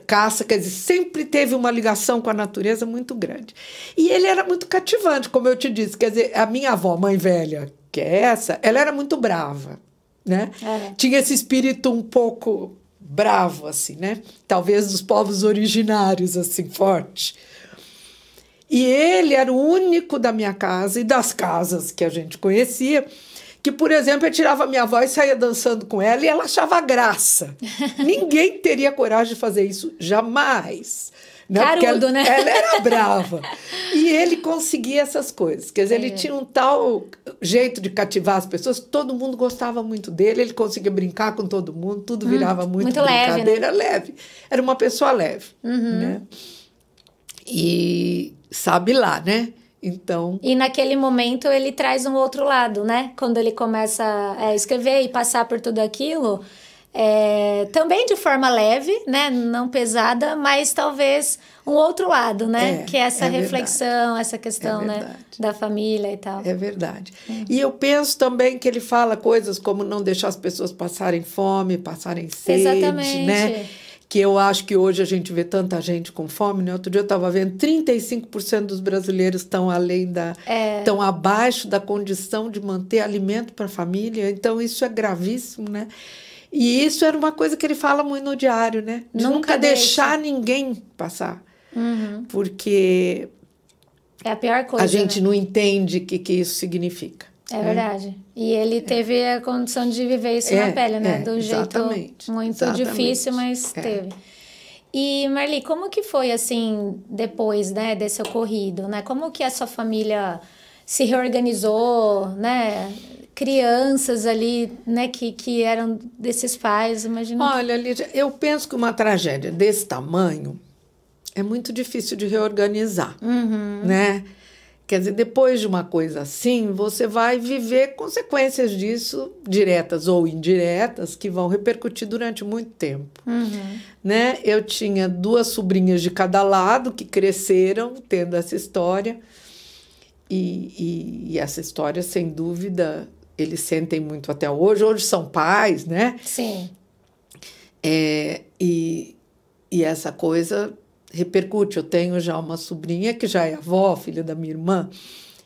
caça, quer dizer, sempre teve uma ligação com a natureza muito grande. E ele era muito cativante, como eu te disse. Quer dizer, a minha avó, mãe velha, que é essa, ela era muito brava, né? Tinha esse espírito um pouco bravo, assim, né? Talvez dos povos originários, assim, forte. E ele era o único da minha casa e das casas que a gente conhecia que, por exemplo, eu tirava minha avó e saía dançando com ela e ela achava graça. Ninguém teria coragem de fazer isso, jamais. Né? Carudo, né? Ela era brava. E ele conseguia essas coisas. Quer dizer, ele tinha um tal jeito de cativar as pessoas, todo mundo gostava muito dele, ele conseguia brincar com todo mundo, tudo virava muito brincadeira leve. Era uma pessoa leve. Né? E sabe lá, né? Então... E naquele momento ele traz um outro lado, né? Quando ele começa a escrever e passar por tudo aquilo, também de forma leve, né? Não pesada, mas talvez um outro lado, né? Que é essa reflexão, verdade. Essa questão, né? Da família e tal. É verdade. E eu penso também que ele fala coisas como não deixar as pessoas passarem fome, passarem sede, exatamente. Né? Que eu acho que hoje a gente vê tanta gente com fome, né? Outro dia eu estava vendo 35% dos brasileiros estão estão abaixo da condição de manter alimento para a família, então isso é gravíssimo, né? E isso era uma coisa que ele fala muito no diário, né? De nunca deixar ninguém passar, porque é a pior coisa, a gente né? não entende o que isso significa. É verdade. E ele teve a condição de viver isso na pele, né? Do jeito muito difícil, mas teve. E, Marli, como que foi, assim, depois, né, desse ocorrido, né? Como que a sua família se reorganizou, né? Crianças ali, né, que eram desses pais, imagina. Olha, Lídia, eu penso que uma tragédia desse tamanho é muito difícil de reorganizar, né? Quer dizer, depois de uma coisa assim, você vai viver consequências disso, diretas ou indiretas, que vão repercutir durante muito tempo. Né? Eu tinha 2 sobrinhas de cada lado que cresceram tendo essa história. E essa história, sem dúvida, eles sentem muito até hoje. Hoje são pais, né? Sim. E essa coisa... repercute. Eu tenho já uma sobrinha que já é avó, filha da minha irmã,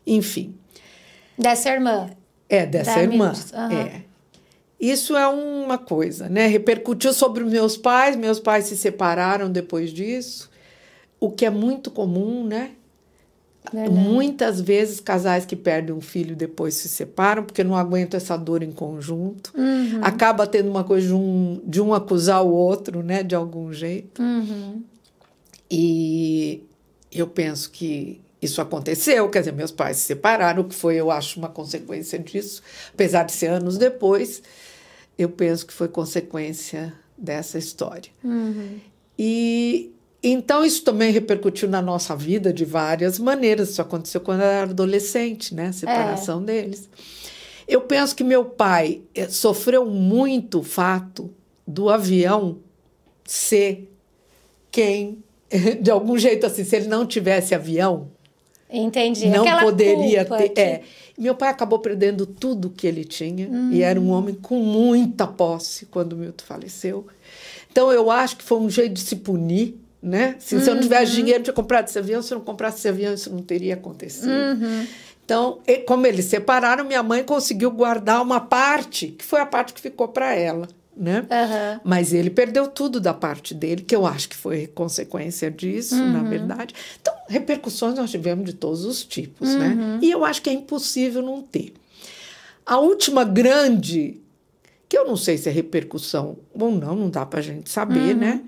enfim. Dessa irmã? Dessa irmã. Isso é uma coisa, né? Repercutiu sobre meus pais se separaram depois disso, o que é muito comum, né? Verdade. Muitas vezes casais que perdem um filho depois se separam porque não aguentam essa dor em conjunto. Acaba tendo uma coisa de um acusar o outro, né? De algum jeito. E eu penso que isso aconteceu, quer dizer, meus pais se separaram, o que foi, eu acho, uma consequência disso, apesar de ser anos depois, eu penso que foi consequência dessa história. E então isso também repercutiu na nossa vida de várias maneiras. Isso aconteceu quando eu era adolescente, né? A separação deles. Eu penso que meu pai sofreu muito o fato do avião ser quem... De algum jeito, assim, se ele não tivesse avião, entendi. Não aquela poderia culpa ter. Meu pai acabou perdendo tudo que ele tinha e era um homem com muita posse quando o Milton faleceu. Então, eu acho que foi um jeito de se punir, né? Se eu não tivesse dinheiro, eu tinha comprado esse avião. Se eu não comprasse esse avião, isso não teria acontecido. Então, como eles separaram, minha mãe conseguiu guardar uma parte, que foi a parte que ficou para ela. Né? Mas ele perdeu tudo da parte dele, que eu acho que foi consequência disso, na verdade. Então, repercussões nós tivemos de todos os tipos, né? E eu acho que é impossível não ter. A última grande, que eu não sei se é repercussão ou não dá para a gente saber, né?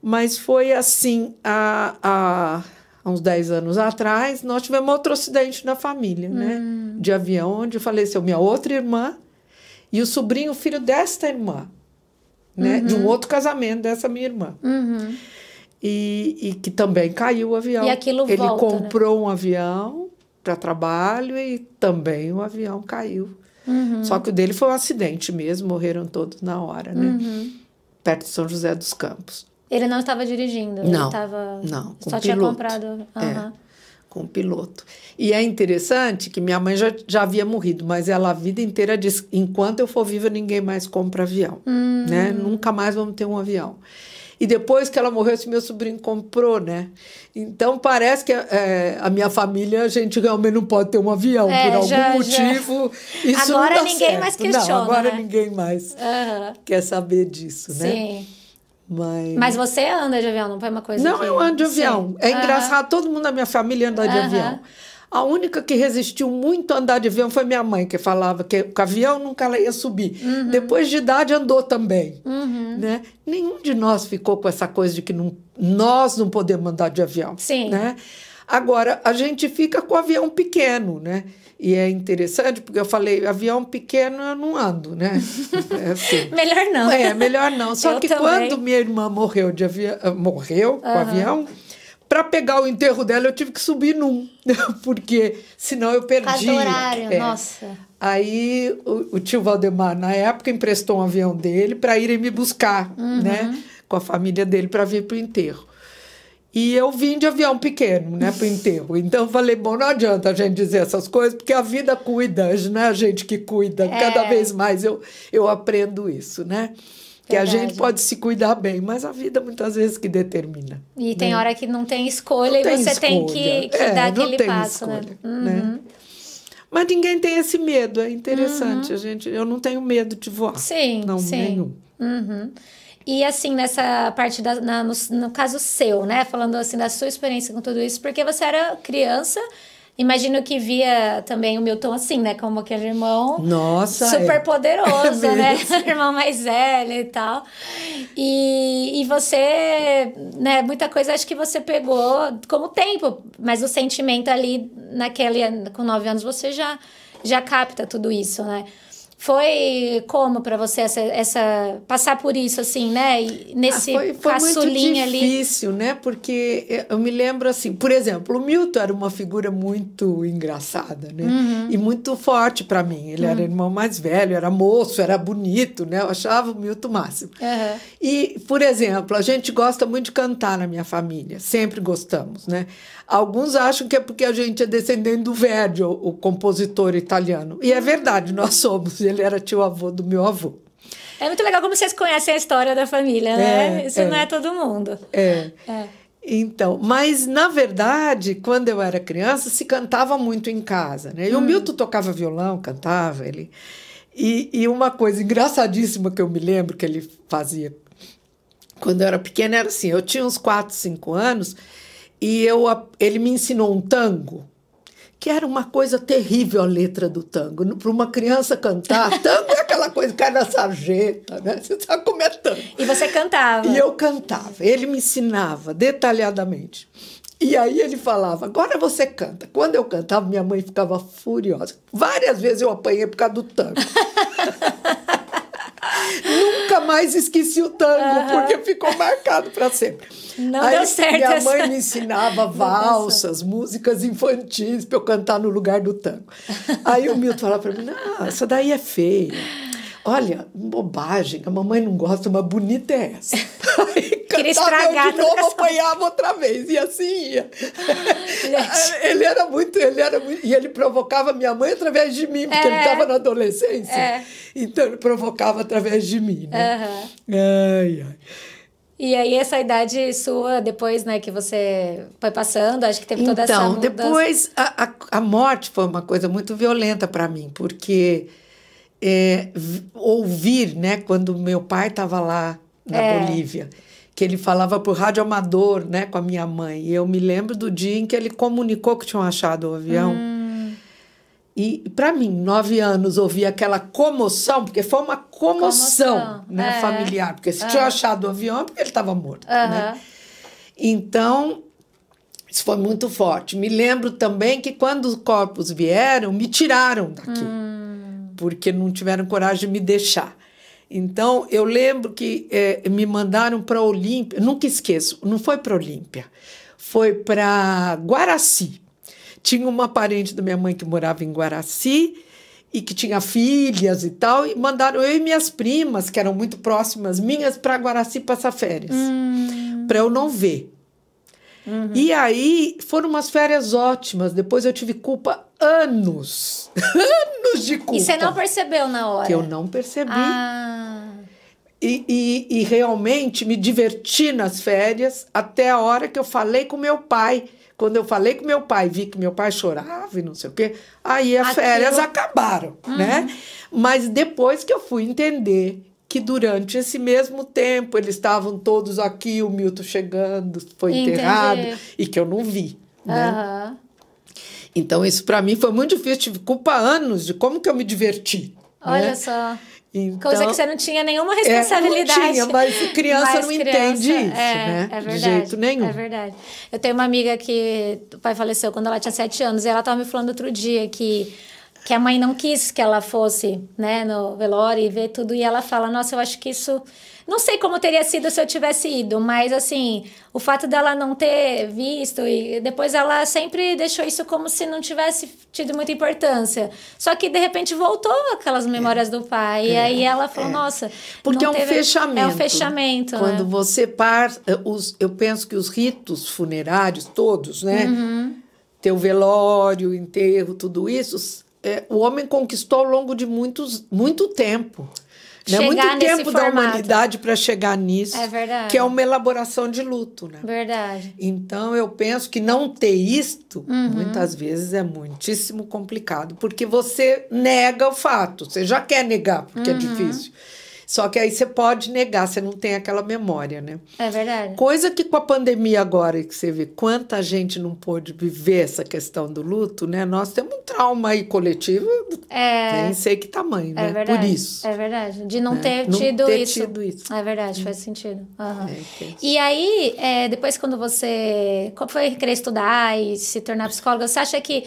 Mas foi assim, há uns 10 anos atrás, nós tivemos outro acidente na família, né? De avião, onde faleceu minha outra irmã, e o sobrinho, filho desta irmã, né? De um outro casamento dessa minha irmã. E que também caiu o avião. E aquilo Ele volta, comprou um avião para trabalho e também o avião caiu. Só que o dele foi um acidente mesmo, morreram todos na hora, né? perto de São José dos Campos. Ele não estava dirigindo? Não, ele tava... não, com só piloto. tinha comprado... Com piloto. E é interessante que minha mãe já havia morrido, mas ela a vida inteira disse, enquanto eu for viva, ninguém mais compra avião. Né? Nunca mais vamos ter um avião. E depois que ela morreu, esse meu sobrinho comprou, né? Então, parece que a minha família, a gente realmente não pode ter um avião, por algum motivo. Isso agora não dá ninguém certo. mais questiona, não, agora né? ninguém mais quer saber disso, né? Sim. Mas você anda de avião, não foi uma coisa Não, que... eu ando de avião. É engraçado, todo mundo da minha família anda de avião. A única que resistiu muito a andar de avião foi minha mãe, que falava que com avião nunca ela ia subir. Depois de idade andou também. Né? Nenhum de nós ficou com essa coisa de que nós não podemos andar de avião. Sim. Né? Agora, a gente fica com o avião pequeno, né? E é interessante, porque eu falei, avião pequeno eu não ando, né? É assim. Melhor não. Melhor não. Só que também. Quando minha irmã morreu com o avião, para pegar o enterro dela, eu tive que subir num, porque senão eu perdia. Cada horário, nossa. Aí o tio Valdemar, na época, emprestou um avião dele para irem me buscar, né? Com a família dele para vir para o enterro. E eu vim de avião pequeno, né, para o enterro. Então, eu falei, bom, não adianta a gente dizer essas coisas, porque a vida cuida, não é a gente que cuida. Cada vez mais eu aprendo isso, né? Que a gente pode se cuidar bem, mas a vida muitas vezes que determina. E tem hora que não tem escolha e você tem que dar aquele passo, escolha, né? Mas ninguém tem esse medo, é interessante. Eu não tenho medo de voar. Sim, não, nenhum. E assim, nessa parte, no caso seu, né? Falando assim da sua experiência com tudo isso, porque você era criança, imagino que via também o Milton assim, né? Como aquele irmão super poderoso, né? Irmão mais velho e tal. E você, né? Muita coisa acho que você pegou como tempo, mas o sentimento ali, com 9 anos, você já capta tudo isso, né? Foi como para você passar por isso, assim, né? E nesse caçulinha ali. Foi muito difícil, né? Porque eu me lembro, assim, por exemplo, o Milton era uma figura muito engraçada, né? E muito forte para mim. Ele era irmão mais velho, era moço, era bonito, né? Eu achava o Milton máximo. E, por exemplo, a gente gosta muito de cantar na minha família. Sempre gostamos, né? Alguns acham que é porque a gente é descendente do Verdi, o compositor italiano. E é verdade, nós somos. Ele era tio-avô do meu avô. É muito legal como vocês conhecem a história da família, né? Isso não é todo mundo. Então, mas, na verdade, quando eu era criança, se cantava muito em casa, né? E o Milton tocava violão, cantava. E uma coisa engraçadíssima que eu me lembro que ele fazia quando eu era pequena era assim, eu tinha uns 4, 5 anos... E ele me ensinou um tango, que era uma coisa terrível a letra do tango. Para uma criança cantar, tango é aquela coisa, cai na sarjeta, né? Você sabe como é tango. E você cantava. E eu cantava. Ele me ensinava detalhadamente. E aí ele falava, agora você canta. Quando eu cantava, minha mãe ficava furiosa. Várias vezes eu apanhei por causa do tango. Nunca mais esqueci o tango, porque ficou marcado para sempre. Não deu certo. Minha mãe me ensinava valsas, músicas infantis para eu cantar no lugar do tango. Aí o Milton falava para mim, não, essa daí é feia. Olha, bobagem, a mamãe não gosta, mas bonita é essa. Aí cantava eu de novo, apanhava outra vez, e assim ia. Ele era muito... E ele provocava minha mãe através de mim, porque ele estava na adolescência. Então, ele provocava através de mim, né? Ai, ai. E aí, essa idade sua, depois, né, que você foi passando, acho que teve toda essa mudança. Então, depois, a morte foi uma coisa muito violenta para mim, porque ouvir, né, quando meu pai estava lá na Bolívia, que ele falava por rádio amador, né, com a minha mãe, e eu me lembro do dia em que ele comunicou que tinham achado o avião. E, para mim, 9 anos, ouvir aquela comoção, porque foi uma comoção. Né, familiar, porque se tinha achado o avião é porque ele estava morto. Né? Então, isso foi muito forte. Me lembro também que quando os corpos vieram, me tiraram daqui, porque não tiveram coragem de me deixar. Então, eu lembro que me mandaram para Olímpia, nunca esqueço, não foi para Olímpia, foi para Guaraci. Tinha uma parente da minha mãe que morava em Guaraci e que tinha filhas e tal, e mandaram eu e minhas primas, que eram muito próximas minhas, para Guaraci passar férias, para eu não ver. E aí foram umas férias ótimas. Depois eu tive culpa anos, anos de culpa. E você não percebeu na hora? Que eu não percebi. E realmente me diverti nas férias até a hora que eu falei com meu pai. Quando eu falei com meu pai, vi que meu pai chorava e não sei o quê, aí as férias acabaram, né? Mas depois que eu fui entender que durante esse mesmo tempo eles estavam todos aqui, o Milton chegando, foi enterrado, e que eu não vi, né? Então isso para mim foi muito difícil, tive culpa anos de como que eu me diverti. Olha, né? só. Então, coisa que você não tinha nenhuma responsabilidade. Não tinha, mas criança não entende isso, né? É verdade, de jeito nenhum. É verdade. Eu tenho uma amiga que o pai faleceu quando ela tinha 7 anos, e ela estava me falando outro dia que a mãe não quis que ela fosse, né, no velório e ver tudo, e ela fala, nossa, eu acho que isso... Não sei como teria sido se eu tivesse ido, mas, assim, o fato dela não ter visto, e depois ela sempre deixou isso como se não tivesse tido muita importância. Só que, de repente, voltou aquelas memórias do pai, e aí ela falou, nossa... Porque é um fechamento. É um fechamento, Quando você eu penso que os ritos funerários todos, né? Ter o velório, o enterro, tudo isso, o homem conquistou ao longo de muito tempo. Né? Muito tempo da humanidade para chegar nisso. É verdade. Que é uma elaboração de luto, né? Verdade. Então, eu penso que não ter isto, muitas vezes, é muitíssimo complicado. Porque você nega o fato. Você já quer negar, porque é difícil. Só que aí você pode negar, você não tem aquela memória, né? É verdade. Coisa que com a pandemia agora, que você vê quanta gente não pôde viver essa questão do luto, né? Nós temos um trauma aí coletivo, nem sei que tamanho, né? Verdade. Por isso. É verdade. De não ter não tido ter isso. tido isso. É verdade, faz sentido. E aí, depois quando você foi querer estudar e se tornar psicóloga, você acha que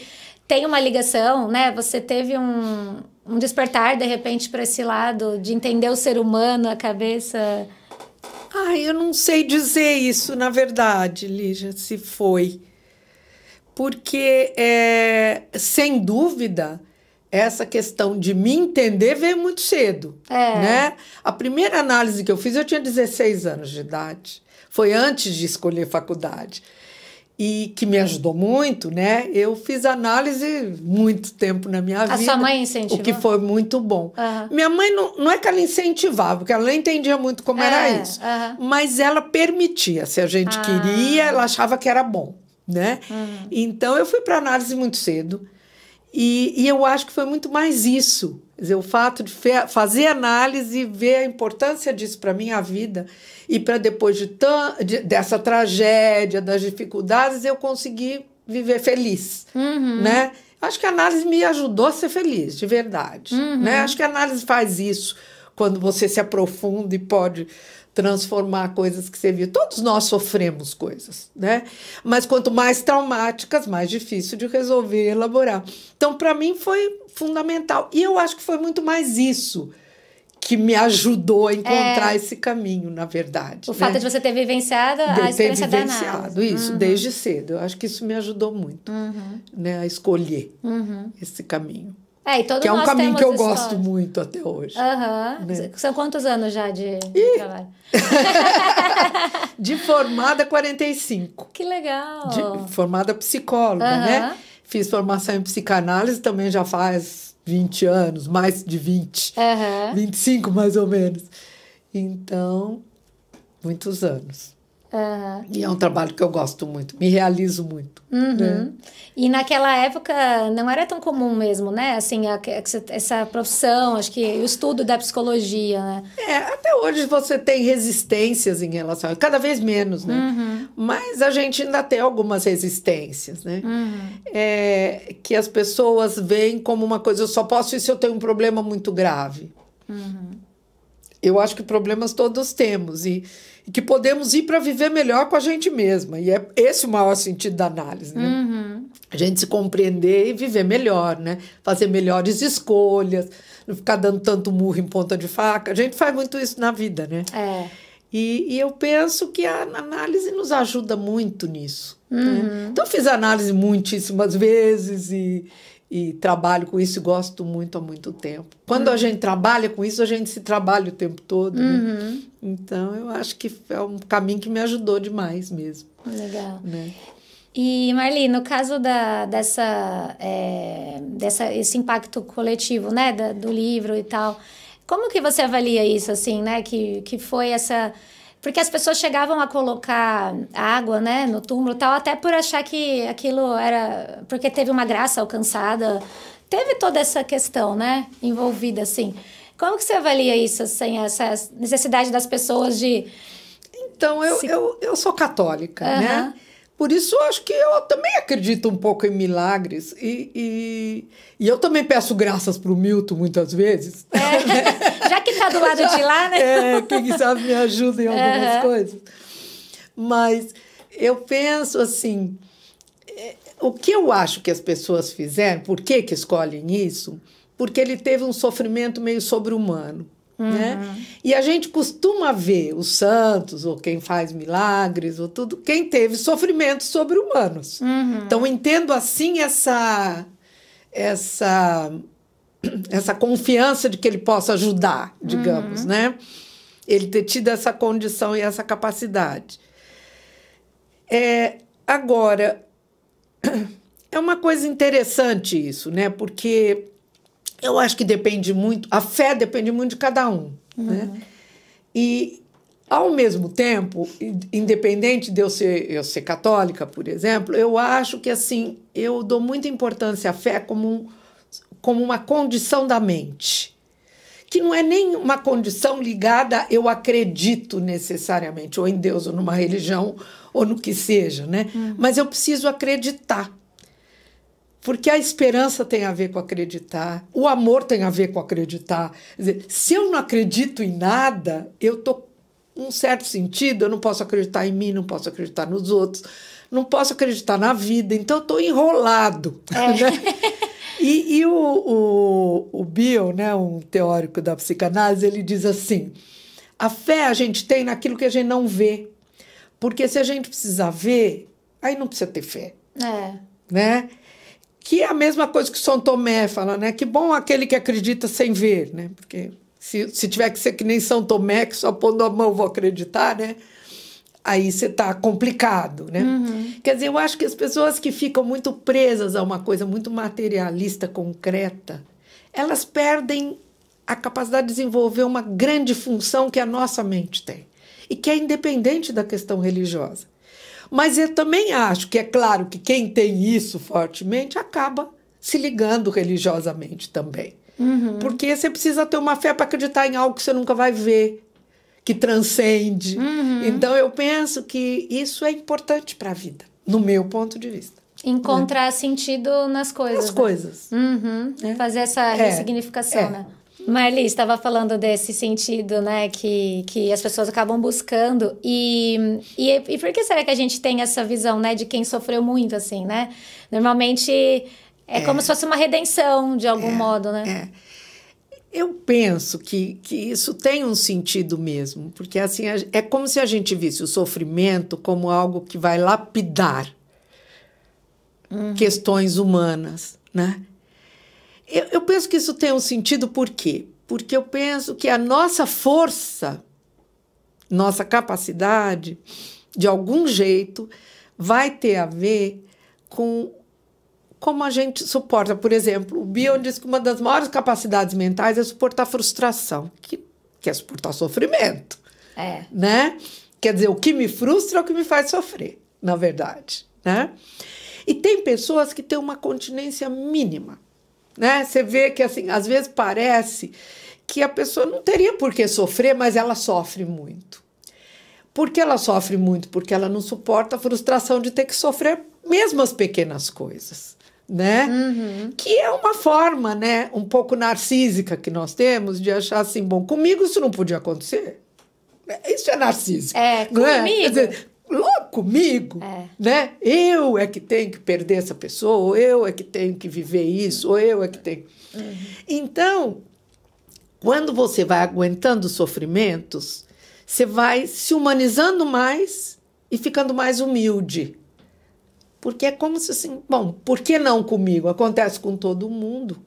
tem uma ligação, né? Você teve um despertar, de repente, para esse lado de entender o ser humano, a cabeça... Eu não sei dizer isso, na verdade, Lígia, se foi. Porque, sem dúvida, essa questão de me entender veio muito cedo. Né? A primeira análise que eu fiz, eu tinha 16 anos de idade. Foi antes de escolher faculdade. E que me ajudou muito, né? Eu fiz análise muito tempo na minha vida. A sua mãe incentivou? O que foi muito bom. Minha mãe, não é que ela incentivava, porque ela não entendia muito como era isso. Mas ela permitia. Se a gente queria, ela achava que era bom, né? Então, eu fui para análise muito cedo. E eu acho que foi muito mais isso. Quer dizer, o fato de fazer análise e ver a importância disso para a minha vida e para depois dessa tragédia, das dificuldades, eu conseguir viver feliz, né? Acho que a análise me ajudou a ser feliz, de verdade. Né? Acho que a análise faz isso quando você se aprofunda e pode transformar coisas que você viu. Todos nós sofremos coisas, né? Mas quanto mais traumáticas, mais difícil de resolver e elaborar. Então, para mim, foi fundamental. E eu acho que foi muito mais isso que me ajudou a encontrar esse caminho, na verdade. O fato de você ter vivenciado a experiência da análise. Isso, desde cedo. Eu acho que isso me ajudou muito, né, a escolher esse caminho. E todos que é um nós caminho que eu história. gosto muito até hoje. Né? São quantos anos já de trabalho? De formada, 45. Que legal! Formada psicóloga, né? Fiz formação em psicanálise também já faz 20 anos, mais de 20. 25 mais ou menos. Então, muitos anos. E é um trabalho que eu gosto muito, me realizo muito. Né? E naquela época não era tão comum mesmo, né? Assim, essa profissão, acho que o estudo da psicologia, né? Até hoje você tem resistências em relação a... Cada vez menos, né? Mas a gente ainda tem algumas resistências, né? Que as pessoas veem como uma coisa, eu só posso ir se eu tenho um problema muito grave. Eu acho que problemas todos temos e que podemos ir para viver melhor com a gente mesma. E é esse o maior sentido da análise, né? A gente se compreender e viver melhor, né? Fazer melhores escolhas, não ficar dando tanto murro em ponta de faca. A gente faz muito isso na vida, né? E eu penso que a análise nos ajuda muito nisso. Né? Então, eu fiz análise muitíssimas vezes e trabalho com isso e gosto muito há muito tempo. Quando a gente trabalha com isso, a gente se trabalha o tempo todo, né? Então, eu acho que é um caminho que me ajudou demais mesmo. Legal. Né? E, Marli, no caso esse impacto coletivo, né, do livro e tal, como que você avalia isso, assim, né, que foi essa... Porque as pessoas chegavam a colocar água, né, no túmulo e tal, até por achar que aquilo era... Porque teve uma graça alcançada. Teve toda essa questão, né, envolvida, assim. Como que você avalia isso, assim, essa necessidade das pessoas de... Então, eu sou católica, né? Por isso, eu acho que eu também acredito um pouco em milagres. E eu também peço graças para o Milton, muitas vezes. Já que está do lado de lá, né? Quem sabe me ajuda em algumas coisas. Mas eu penso assim, o que eu acho que as pessoas fizeram, por que escolhem isso? Porque ele teve um sofrimento meio sobre-humano. Né? E a gente costuma ver os santos, ou quem faz milagres, ou tudo, quem teve sofrimentos sobre-humanos. Então, entendo assim essa confiança de que ele possa ajudar, digamos, né? Ele ter tido essa condição e essa capacidade. Agora, é uma coisa interessante isso, né? Porque eu acho que depende muito, a fé depende muito de cada um, né? E, ao mesmo tempo, independente de eu ser católica, por exemplo, eu acho que, assim, eu dou muita importância à fé como uma condição da mente, que não é nem uma condição ligada a eu acredito necessariamente, ou em Deus, ou numa religião, ou no que seja, né? Mas eu preciso acreditar. Porque a esperança tem a ver com acreditar, o amor tem a ver com acreditar. Quer dizer, se eu não acredito em nada, eu estou, num certo sentido, eu não posso acreditar em mim, não posso acreditar nos outros, não posso acreditar na vida, então eu estou enrolado. Né? E o Bill, né, um teórico da psicanálise, ele diz assim, a fé a gente tem naquilo que a gente não vê, porque se a gente precisar ver, aí não precisa ter fé. Né? Que é a mesma coisa que São Tomé fala, né? Que bom aquele que acredita sem ver, né? Porque se tiver que ser que nem São Tomé, que só pondo a mão vou acreditar, né? Aí você está complicado, né? Quer dizer, eu acho que as pessoas que ficam muito presas a uma coisa muito materialista, concreta, elas perdem a capacidade de desenvolver uma grande função que a nossa mente tem e que é independente da questão religiosa. Mas eu também acho que é claro que quem tem isso fortemente acaba se ligando religiosamente também. Porque você precisa ter uma fé para acreditar em algo que você nunca vai ver, que transcende. Então, eu penso que isso é importante para a vida, no meu ponto de vista. Encontrar sentido nas coisas. Nas coisas. Fazer essa ressignificação, né? Marli, estava falando desse sentido, né, que as pessoas acabam buscando. E por que será que a gente tem essa visão, né, de quem sofreu muito, assim, né? Normalmente é como se fosse uma redenção, de algum modo, né? Eu penso que isso tem um sentido mesmo, porque assim, é como se a gente visse o sofrimento como algo que vai lapidar questões humanas, né? Eu penso que isso tem um sentido, por quê? Porque eu penso que a nossa força, nossa capacidade, de algum jeito, vai ter a ver com como a gente suporta. Por exemplo, o Bion diz que uma das maiores capacidades mentais é suportar frustração, que é suportar sofrimento. Né? Quer dizer, o que me frustra é o que me faz sofrer, na verdade. Né? E tem pessoas que têm uma continência mínima. Né? Você vê que, assim, às vezes parece que a pessoa não teria por que sofrer, mas ela sofre muito. Por que ela sofre muito? Porque ela não suporta a frustração de ter que sofrer mesmo as pequenas coisas. Né? Que é uma forma, né, um pouco narcísica que nós temos de achar assim, bom, comigo isso não podia acontecer. Isso é narcísico. Comigo. Quer dizer, comigo, né? Eu é que tenho que perder essa pessoa, ou eu é que tenho que viver isso, ou eu é que tenho... Então, quando você vai aguentando os sofrimentos, você vai se humanizando mais e ficando mais humilde. Porque é como se assim, bom, por que não comigo? Acontece com todo mundo.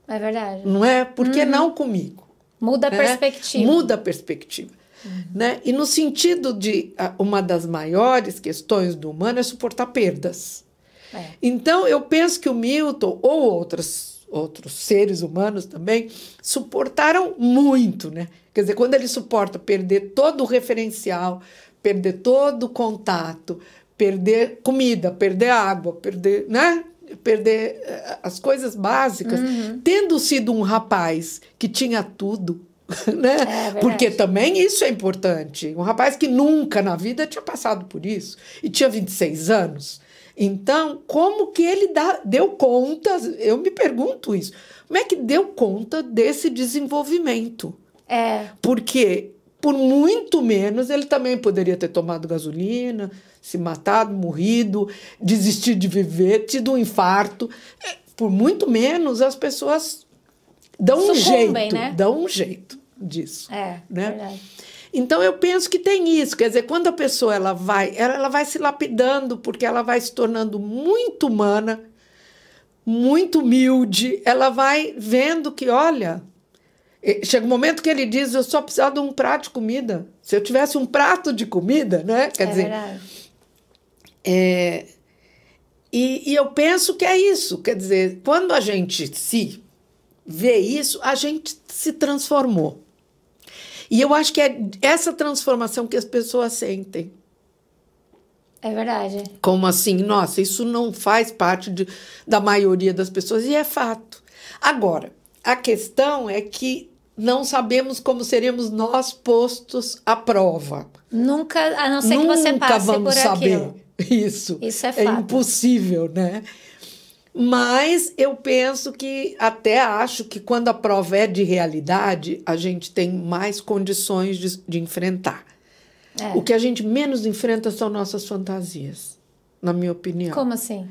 É verdade. Não é? Por que não comigo? Muda a né? perspectiva. Muda a perspectiva. Né? E no sentido de uma das maiores questões do humano é suportar perdas. Então, eu penso que o Milton, ou outros seres humanos também, suportaram muito. Né? Quer dizer, quando ele suporta perder todo o referencial, perder todo o contato, perder comida, perder água, perder, né? Perder as coisas básicas, tendo sido um rapaz que tinha tudo, né? Porque também isso é importante. Um rapaz que nunca na vida tinha passado por isso e tinha 26 anos. Então, como que ele deu conta? Eu me pergunto isso. Como é que deu conta desse desenvolvimento? Porque por muito menos ele também poderia ter tomado gasolina, se matado, morrido, desistir de viver, tido um infarto. Por muito menos as pessoas dão um jeito, né? Dão um jeito disso. Né? Verdade. Então eu penso que tem isso, quer dizer, quando a pessoa ela vai se lapidando, porque ela vai se tornando muito humana, muito humilde, ela vai vendo que, olha, chega um momento que ele diz, eu só precisava de um prato de comida. Se eu tivesse um prato de comida, né? Quer dizer, verdade. E eu penso que é isso, quer dizer, quando a gente se vê isso, a gente se transformou. E eu acho que é essa transformação que as pessoas sentem. É verdade. Como assim? Nossa, isso não faz parte da maioria das pessoas, e é fato. Agora, a questão é que não sabemos como seremos nós postos à prova. Nunca, a não ser que você passe vamos por saber aquilo. Isso é fato. É impossível, né? Mas eu penso que, até acho que quando a prova é de realidade, a gente tem mais condições de enfrentar. O que a gente menos enfrenta são nossas fantasias, na minha opinião. Como assim?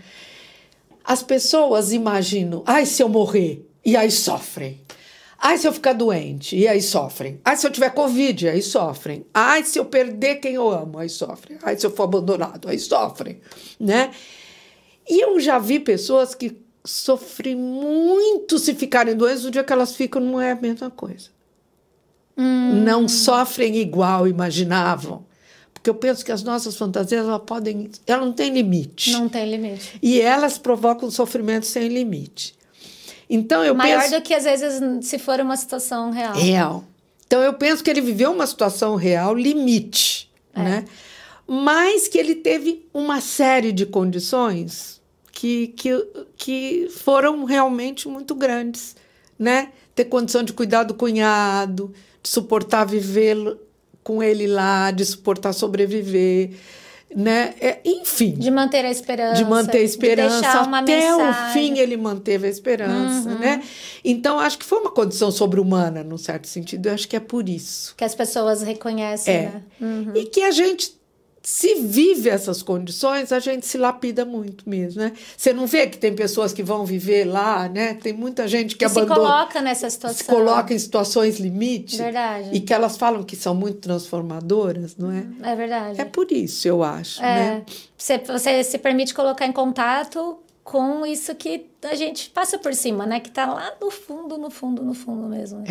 As pessoas imaginam, ai, se eu morrer, e aí sofrem. Ai, se eu ficar doente, e aí sofrem. Ai, se eu tiver Covid, aí sofrem. Ai, se eu perder quem eu amo, aí sofrem. Ai, se eu for abandonado, aí sofrem, né? E eu já vi pessoas que sofrem muito se ficarem doentes, o dia que elas ficam não é a mesma coisa. Não sofrem igual imaginavam. Porque eu penso que as nossas fantasias, elas não têm limite. Não tem limite. E elas provocam sofrimento sem limite. Então, eu Maior penso... do que, às vezes, se for uma situação real. Real. Então, eu penso que ele viveu uma situação real, limite, né? Mas que ele teve uma série de condições que foram realmente muito grandes, né? Ter condição de cuidar do cunhado, de suportar viver com ele lá, de suportar sobreviver, né? Enfim. De manter a esperança. De manter a esperança. De deixar uma até mensagem. O fim ele manteve a esperança, né? Então, acho que foi uma condição sobre-humana, num certo sentido. Eu acho que é por isso. Que as pessoas reconhecem, né? E que a gente, se vive essas condições, a gente se lapida muito mesmo, né? Você não vê que tem pessoas que vão viver lá, né? Tem muita gente que abandona... se coloca nessa situação. Se coloca em situações limite. Verdade. E que elas falam que são muito transformadoras, não é? É verdade. É por isso, eu acho, né? Você se permite colocar em contato com isso que a gente passa por cima, né? Que tá lá no fundo, no fundo, no fundo mesmo.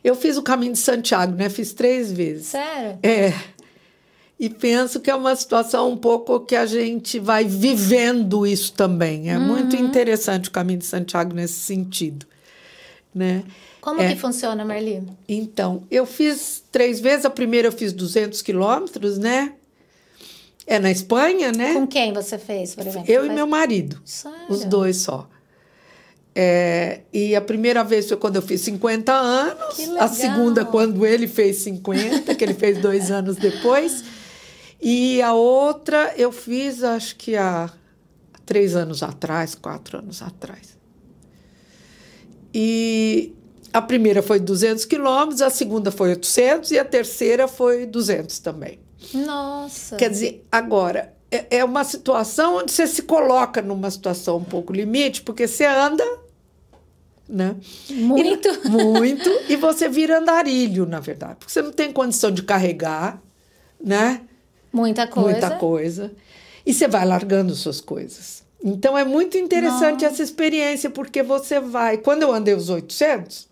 Eu fiz o Caminho de Santiago, né? Fiz 3 vezes. Sério? E penso que é uma situação um pouco que a gente vai vivendo isso também. É muito interessante o Caminho de Santiago nesse sentido, né? Como que funciona, Marli? Então, eu fiz 3 vezes. A primeira eu fiz 200 quilômetros, né? É na Espanha, né? Com quem você fez, por exemplo? Eu e meu marido. Sério? Os 2 só. E a primeira vez foi quando eu fiz 50 anos. Que legal. A segunda, quando ele fez 50, que ele fez 2 anos depois. E a outra eu fiz, acho que há 3 anos atrás, 4 anos atrás. E a primeira foi 200 quilômetros, a segunda foi 800 e a terceira foi 200 também. Nossa! Quer dizer, agora, é uma situação onde você se coloca numa situação um pouco limite, porque você anda, né? Muito! Muito, e você vira andarilho, na verdade, porque você não tem condição de carregar, né? Muita coisa. Muita coisa. E você vai largando suas coisas. Então, é muito interessante Nossa. essa experiência, porque você vai... Quando eu andei os 800,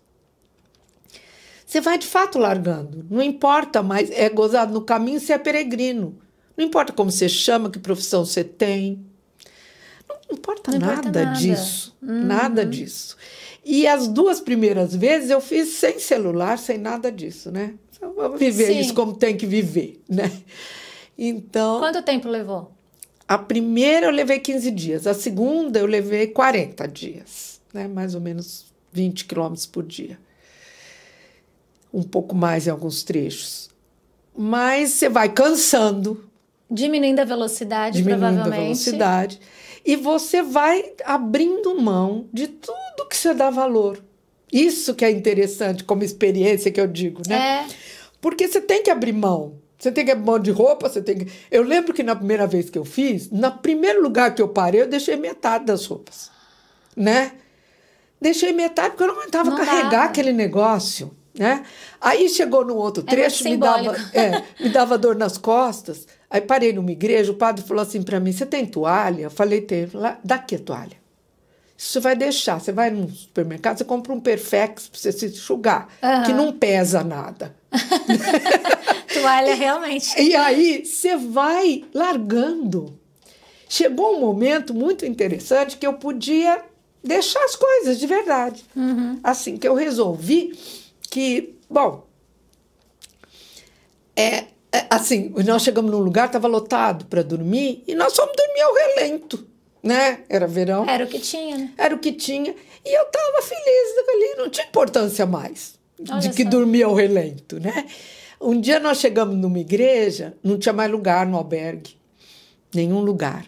você vai de fato largando. Não importa mais, é gozado no caminho, você é peregrino. Não importa como você chama, que profissão você tem. Não importa nada disso. Nada disso. E as 2 primeiras vezes eu fiz sem celular, sem nada disso, né? Então, vamos viver isso como tem que viver, né? Então... Quanto tempo levou? A primeira eu levei 15 dias, a segunda eu levei 40 dias, né? Mais ou menos 20 quilômetros por dia. Um pouco mais em alguns trechos. Mas você vai cansando. Diminuindo a velocidade, provavelmente. A velocidade. E você vai abrindo mão de tudo que você dá valor. Isso que é interessante como experiência que eu digo, né? Porque você tem que abrir mão. Você tem que abrir mão de roupa, você tem que... Eu lembro que na primeira vez que eu fiz, no primeiro lugar que eu parei, eu deixei metade das roupas, né? Deixei metade porque eu não aguentava carregar aquele negócio, né? Aí chegou no outro trecho, me dava dor nas costas. Aí parei numa igreja, o padre falou assim para mim, você tem toalha? Eu falei, tenho. Daqui a toalha. Isso você vai deixar. Você vai no supermercado, você compra um Perfex para você se enxugar, que não pesa nada. Toalha, realmente. E aí você vai largando. Chegou um momento muito interessante que eu podia deixar as coisas de verdade. Assim, que eu resolvi que, bom, assim, nós chegamos num lugar, estava lotado para dormir, e nós fomos dormir ao relento, né? Era verão. Era o que tinha, né? Era o que tinha. E eu estava feliz ali, não tinha importância mais de que dormir ao relento, né? Um dia nós chegamos numa igreja, não tinha mais lugar no albergue, nenhum lugar.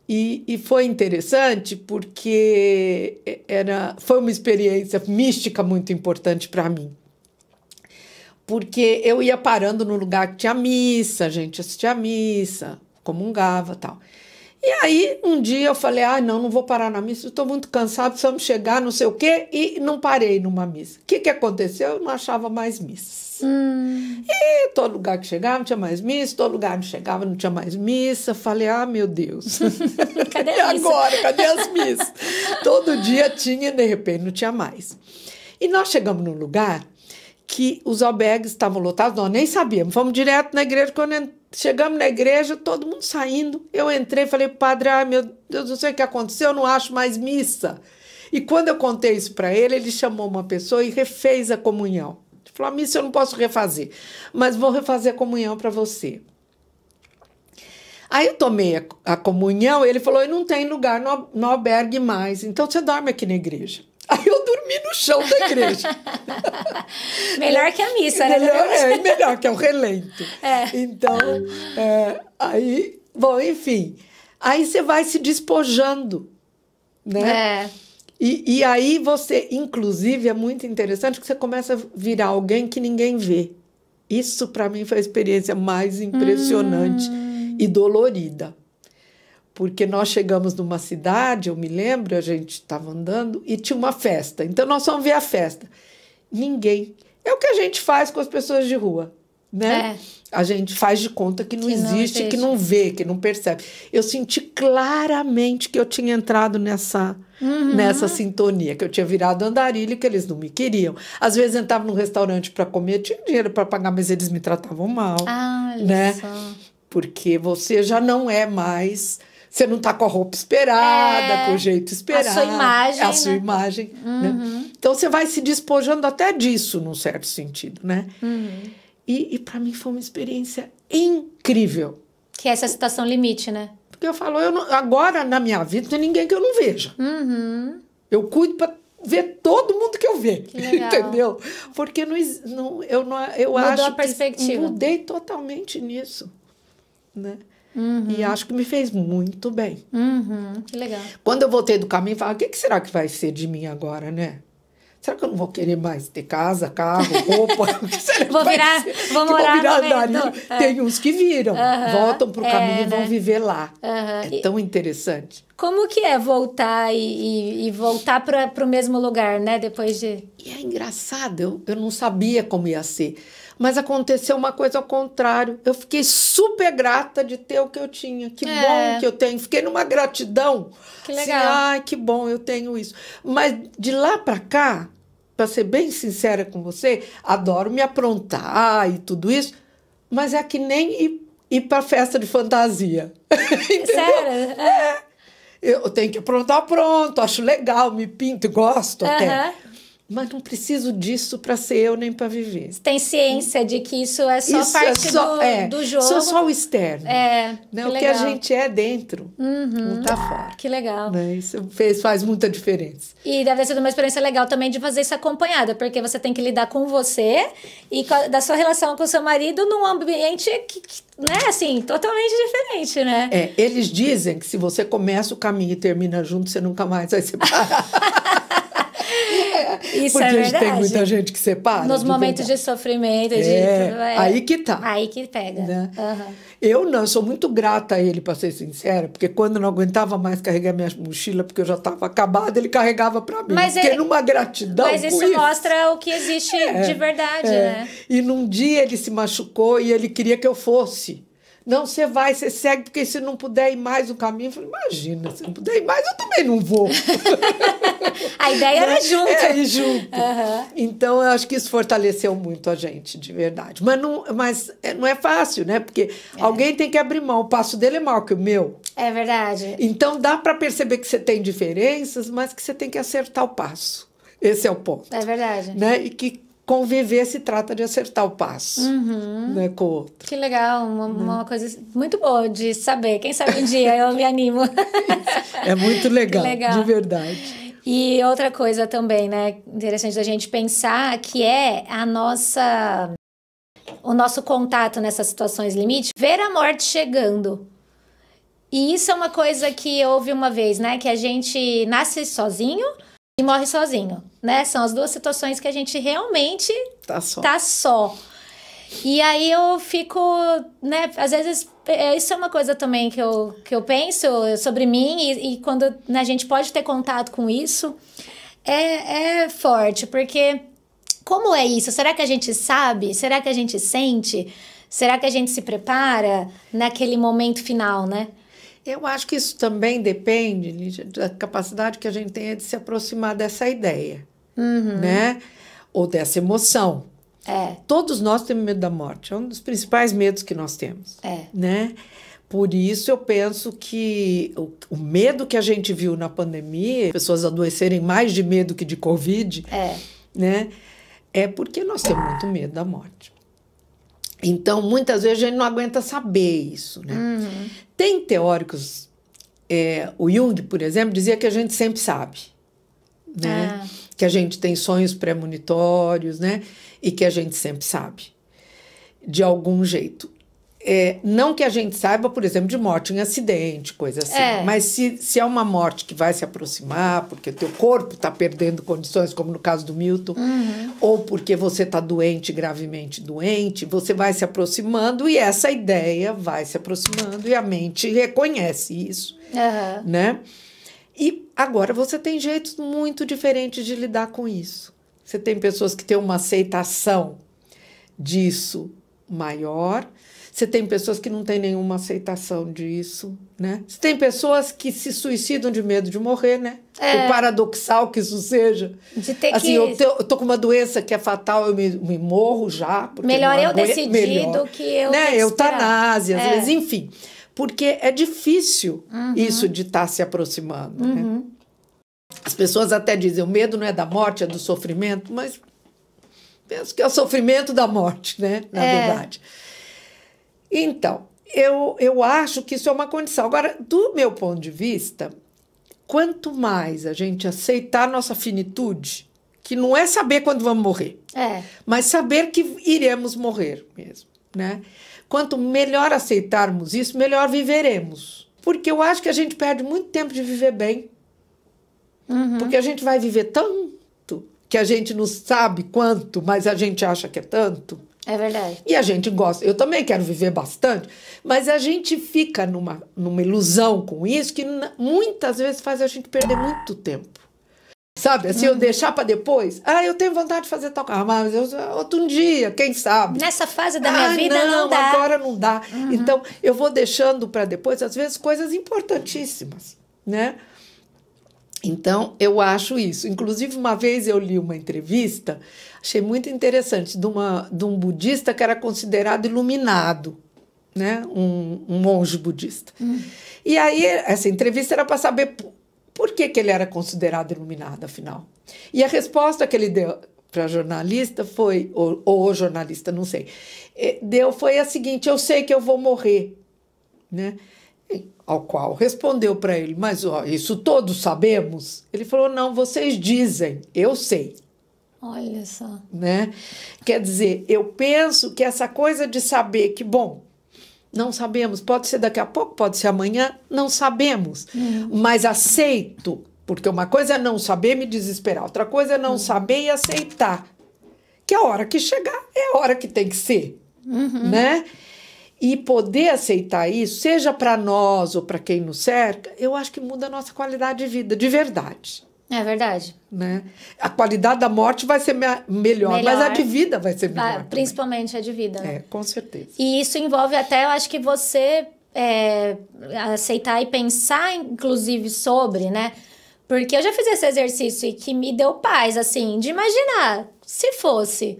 E foi interessante porque foi uma experiência mística muito importante para mim. Porque eu ia parando no lugar que tinha missa, a gente assistia a missa, comungava e tal. E aí, um dia eu falei, não vou parar na missa, estou muito cansado, precisamos chegar, não sei o quê, e não parei numa missa. O que aconteceu? Eu não achava mais missas. E todo lugar que chegava não tinha mais missa, todo lugar que chegava não tinha mais missa. Falei, meu Deus. Cadê e agora? Cadê as missas? Todo dia tinha, de repente não tinha mais. E nós chegamos num lugar que os albergues estavam lotados, nós nem sabíamos, fomos direto na igreja. Quando chegamos na igreja, todo mundo saindo, eu entrei e falei, padre, meu Deus, não sei o que aconteceu, eu não acho mais missa. E quando eu contei isso para ele, ele chamou uma pessoa e refez a comunhão. Ele falou, a missa eu não posso refazer, mas vou refazer a comunhão para você. Aí eu tomei a comunhão, ele falou, não tem lugar no albergue mais, então você dorme aqui na igreja. Aí eu dormi no chão da igreja. Melhor que a missa, né? Melhor que o relento. Então, aí, bom, enfim. Aí você vai se despojando, né? E aí você, inclusive, é muito interessante que você começa a virar alguém que ninguém vê. Isso, para mim, foi a experiência mais impressionante e dolorida. Porque nós chegamos numa cidade, eu me lembro, a gente estava andando e tinha uma festa. Então, nós fomos ver a festa. Ninguém. É o que a gente faz com as pessoas de rua, né? A gente faz de conta que não existe, que não vê, que não percebe. Eu senti claramente que eu tinha entrado nessa sintonia, que eu tinha virado andarilho, que eles não me queriam. Às vezes, eu entrava num restaurante para comer, tinha dinheiro para pagar, mas eles me tratavam mal. Né? Só. Porque você já não é mais... Você não está com a roupa esperada, com o jeito esperado. A sua imagem. A sua imagem. Né? Então, você vai se despojando até disso, num certo sentido, né? E para mim foi uma experiência incrível. Que é essa situação limite, né? Porque eu falo, agora na minha vida não tem ninguém que eu não veja. Eu cuido para ver todo mundo que eu vejo. Entendeu? Porque eu acho a perspectiva. Que mudei totalmente nisso. Né? E acho que me fez muito bem. Que legal. Quando eu voltei do caminho, eu falei, o que será que vai ser de mim agora, né? Será que eu não vou querer mais ter casa, carro, roupa? O que será que vou morar andarilho? Tem uns que viram, voltam para o caminho e vão viver lá. É tão interessante. Como que é voltar e voltar para o mesmo lugar, né? Depois de... E é engraçado, eu não sabia como ia ser. Mas aconteceu uma coisa ao contrário. Eu fiquei super grata de ter o que eu tinha. Que bom que eu tenho. Fiquei numa gratidão. Que legal. Assim, ai, que bom, eu tenho isso. Mas de lá para cá, para ser bem sincera com você, adoro me aprontar e tudo isso, mas é que nem ir para festa de fantasia. Sério? Eu tenho que aprontar, pronto, acho legal, me pinto, gosto até. Mas não preciso disso para ser eu nem para viver. Você tem ciência de que isso é só parte do jogo. Isso é só o externo. Que o que a gente é dentro, não está fora. Que legal. Né? Isso faz muita diferença. E deve ser uma experiência legal também de fazer isso acompanhada, porque você tem que lidar com você e da sua relação com o seu marido num ambiente que né, assim, totalmente diferente, né? Eles dizem que se você começa o caminho e termina junto, você nunca mais vai separar. Isso porque é verdade. Tem muita gente que separa. Nos momentos de sofrimento. Aí que tá. Aí que pega. Né? Eu sou muito grata a ele, para ser sincera, porque quando eu não aguentava mais carregar minha mochila, porque eu já estava acabada, ele carregava para mim. Porque numa gratidão. Mas isso mostra o que existe de verdade, né? E num dia ele se machucou e ele queria que eu fosse. Não, você vai, você segue, porque se não puder ir mais no caminho, eu falei, imagina, se não puder ir mais, eu também não vou. A ideia era junto. Ir junto. Então, eu acho que isso fortaleceu muito a gente, de verdade. Mas não é fácil, né? Porque alguém tem que abrir mão. O passo dele é maior que o meu. É verdade. Então, dá para perceber que você tem diferenças, mas que você tem que acertar o passo. Esse é o ponto. É verdade. Né? E que conviver se trata de acertar o passo, né, com o outro. Que legal, uma coisa muito boa de saber. Quem sabe um dia eu me animo. É muito legal, de verdade. E outra coisa também, né, interessante da gente pensar, que é o nosso contato nessas situações limite, ver a morte chegando. E isso é uma coisa que eu ouvi uma vez, né, que a gente nasce sozinho e morre sozinho, né? São as duas situações que a gente realmente tá só. E aí eu fico, né? Às vezes, isso é uma coisa também que eu penso sobre mim e quando a gente pode ter contato com isso, é forte, porque como é isso? Será que a gente sabe? Será que a gente sente? Será que a gente se prepara naquele momento final, né? Eu acho que isso também depende, Lígia, da capacidade que a gente tenha de se aproximar dessa ideia, né? Ou dessa emoção. Todos nós temos medo da morte, é um dos principais medos que nós temos, né? Por isso eu penso que o medo que a gente viu na pandemia, pessoas adoecerem mais de medo que de Covid, né? É porque nós temos muito medo da morte. Então, muitas vezes a gente não aguenta saber isso, né? Tem teóricos, o Jung, por exemplo, dizia que a gente sempre sabe, né? Que a gente tem sonhos premonitórios, né? E que a gente sempre sabe, de algum jeito. Não que a gente saiba, por exemplo, de morte em acidente, coisa assim. Mas se é uma morte que vai se aproximar, porque o teu corpo está perdendo condições, como no caso do Milton, ou porque você está doente, gravemente doente, você vai se aproximando e essa ideia vai se aproximando e a mente reconhece isso, né? E agora você tem jeitos muito diferentes de lidar com isso. Você tem pessoas que têm uma aceitação disso maior. Você tem pessoas que não têm nenhuma aceitação disso, né? Você tem pessoas que se suicidam de medo de morrer, né? O paradoxal que isso seja. De ter assim, eu tô com uma doença que é fatal, eu me morro já. Melhor eu decidir do que eu né? Eutanásia, às vezes, É. enfim. Porque é difícil isso de estar se aproximando, né? As pessoas até dizem, o medo não é da morte, é do sofrimento, mas penso que é o sofrimento da morte, né? Na verdade. Então, eu acho que isso é uma condição. Agora, do meu ponto de vista, quanto mais a gente aceitar a nossa finitude, que não é saber quando vamos morrer, mas saber que iremos morrer mesmo, né? Quanto melhor aceitarmos isso, melhor viveremos. Porque eu acho que a gente perde muito tempo de viver bem. Porque a gente vai viver tanto que a gente não sabe quanto, mas a gente acha que é tanto. É verdade. E a gente gosta. Eu também quero viver bastante, mas a gente fica numa ilusão com isso que muitas vezes faz a gente perder muito tempo. Sabe, assim, eu deixar para depois. Eu tenho vontade de fazer tal coisa, mas outro dia, quem sabe? Nessa fase da minha vida não dá. Agora não dá. Então, eu vou deixando para depois, às vezes, coisas importantíssimas, né? Então, eu acho isso. Inclusive, uma vez eu li uma entrevista, achei muito interessante, de um budista que era considerado iluminado, né? Um monge budista. E aí, essa entrevista era para saber por que ele era considerado iluminado, afinal. E a resposta que ele deu para a jornalista foi, ou o jornalista, não sei, foi a seguinte: eu sei que eu vou morrer, né? Ao qual respondeu para ele, mas isso todos sabemos? Ele falou, não, vocês dizem, eu sei. Olha só. Né? Quer dizer, eu penso que essa coisa de saber que, bom, não sabemos, pode ser daqui a pouco, pode ser amanhã, não sabemos, mas aceito, porque uma coisa é não saber e me desesperar, outra coisa é não saber e aceitar, que a hora que chegar é a hora que tem que ser, né? E poder aceitar isso, seja para nós ou para quem nos cerca, eu acho que muda a nossa qualidade de vida, de verdade. É verdade. Né? A qualidade da morte vai ser melhor, mas a de vida vai ser melhor. Principalmente a de vida. Né? Com certeza. E isso envolve até, eu acho que você aceitar e pensar, inclusive, sobre, né? Porque eu já fiz esse exercício e que me deu paz, assim, de imaginar, se fosse...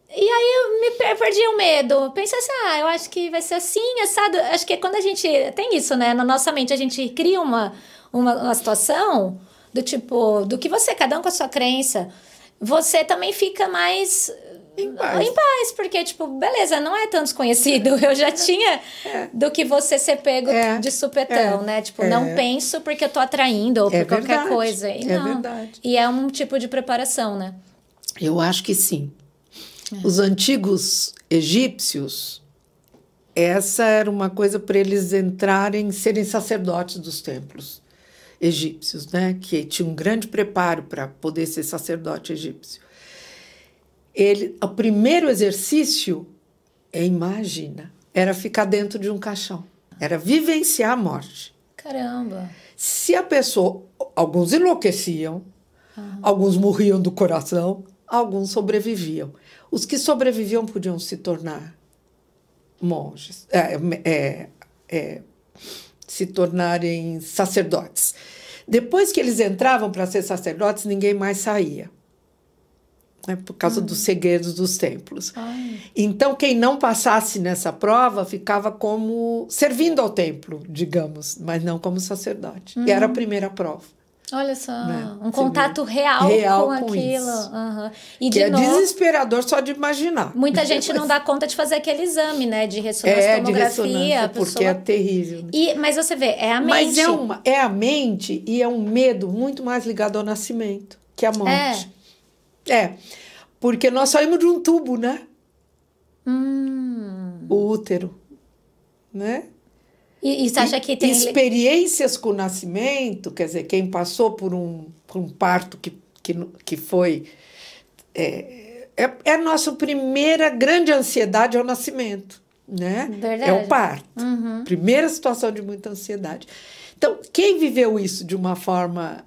E aí eu perdi o medo. Pensei assim, eu acho que vai ser assim, assado. Acho que quando a gente... Tem isso, né? Na nossa mente, a gente cria uma situação do tipo... Do que você, cada um com a sua crença. Você também fica mais... Em paz, porque, tipo, beleza, não é tão desconhecido. Eu já tinha do que você ser pego de supetão, né? Tipo, não penso porque eu tô atraindo ou por qualquer coisa. E não. Verdade. E é um tipo de preparação, né? Eu acho que sim. Os antigos egípcios, essa era uma coisa para eles entrarem, serem sacerdotes dos templos egípcios, né? Que tinha um grande preparo para poder ser sacerdote egípcio. O primeiro exercício, imagina, era ficar dentro de um caixão. Era vivenciar a morte. Caramba! Se a pessoa... Alguns enlouqueciam, alguns morriam do coração, alguns sobreviviam. Os que sobreviviam podiam se tornar monges, se tornarem sacerdotes. Depois que eles entravam para ser sacerdotes, ninguém mais saía, né, por causa dos segredos dos templos. Então, quem não passasse nessa prova ficava como servindo ao templo, digamos, mas não como sacerdote. E era a primeira prova. Olha só, né? Um contato real com aquilo. E que novo, desesperador só de imaginar. Muita gente não dá conta de fazer aquele exame, né? De ressonância, tomografia. Porque é terrível. Né? Mas você vê, é a mente. Mas é a mente e é um medo muito mais ligado ao nascimento que a morte. Porque nós saímos de um tubo, né? O útero, né? E você acha que tem... Experiências com o nascimento, quer dizer, quem passou por um parto que foi... a nossa primeira grande ansiedade é o nascimento, né? Verdade. É o parto. Primeira situação de muita ansiedade. Então, quem viveu isso de uma forma,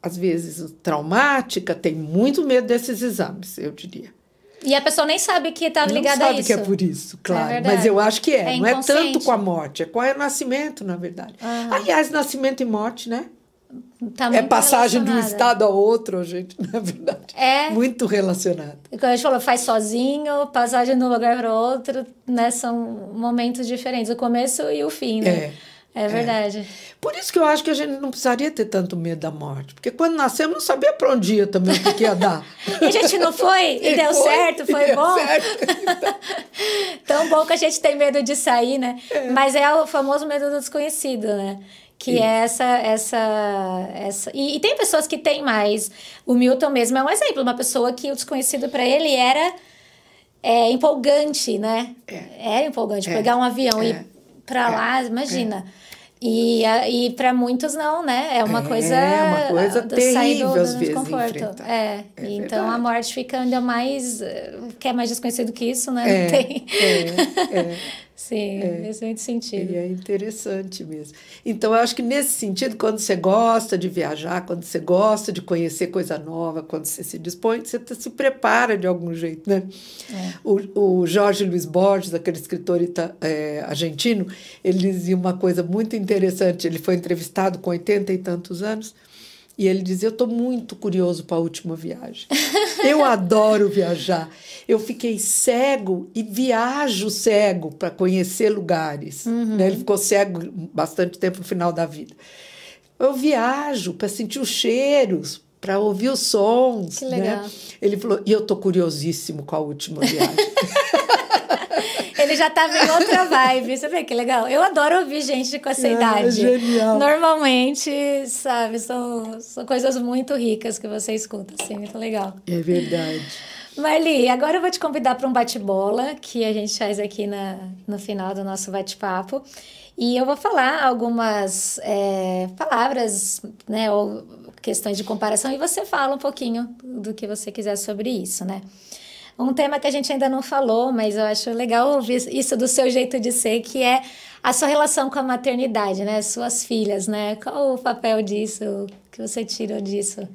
às vezes, traumática, tem muito medo desses exames, eu diria. E a pessoa nem sabe que está ligada a isso. Não sabe que é por isso, claro. Mas eu acho que não é tanto com a morte, é com o nascimento, na verdade. Aliás, nascimento e morte, né? Tá passagem de um estado ao outro, gente, na verdade. Muito relacionado. E quando a gente falou, faz sozinho, passagem de um lugar para outro, né? São momentos diferentes, o começo e o fim, né? É verdade. Por isso que eu acho que a gente não precisaria ter tanto medo da morte. Porque quando nascemos, não sabia para onde ia também, o que ia dar. E a gente não foi, e deu certo, foi bom. Tão bom que a gente tem medo de sair, né? Mas é o famoso medo do desconhecido, né? Que é essa... E tem pessoas que têm mais. O Milton mesmo é um exemplo. Uma pessoa que o desconhecido para ele era empolgante, né? Era empolgante. Pegar um avião e ir para lá, imagina. E para muitos não, né? É uma coisa terrível, às vezes, desconforto. Então verdade. A morte fica ainda mais... Que é mais desconhecido que isso, né? Não tem. Sim, faz muito sentido. E é interessante mesmo. Então, eu acho que nesse sentido, quando você gosta de viajar, quando você gosta de conhecer coisa nova, quando você se dispõe, você se prepara de algum jeito, né? O Jorge Luis Borges, aquele escritor argentino, ele dizia uma coisa muito interessante. Ele foi entrevistado com 80 e tantos anos, e ele dizia, eu estou muito curioso para a última viagem. Eu adoro viajar. Eu fiquei cego e viajo cego para conhecer lugares. Né? Ele ficou cego bastante tempo no final da vida. Eu viajo para sentir os cheiros, para ouvir os sons. Que legal. Né? Ele falou, e eu estou curiosíssimo com a última viagem. Ele já estava em outra vibe, você vê que legal? Eu adoro ouvir gente com essa idade. Genial. Normalmente, sabe, são coisas muito ricas que você escuta, assim, muito legal. É verdade. Marli, agora eu vou te convidar para um bate-bola que a gente faz aqui no final do nosso bate-papo. E eu vou falar algumas palavras, né, ou questões de comparação, e você fala um pouquinho do que você quiser sobre isso, né? Um tema que a gente ainda não falou, mas eu acho legal ouvir isso do seu jeito de ser, que é a sua relação com a maternidade, né? Suas filhas, né? Qual o papel disso, que você tira disso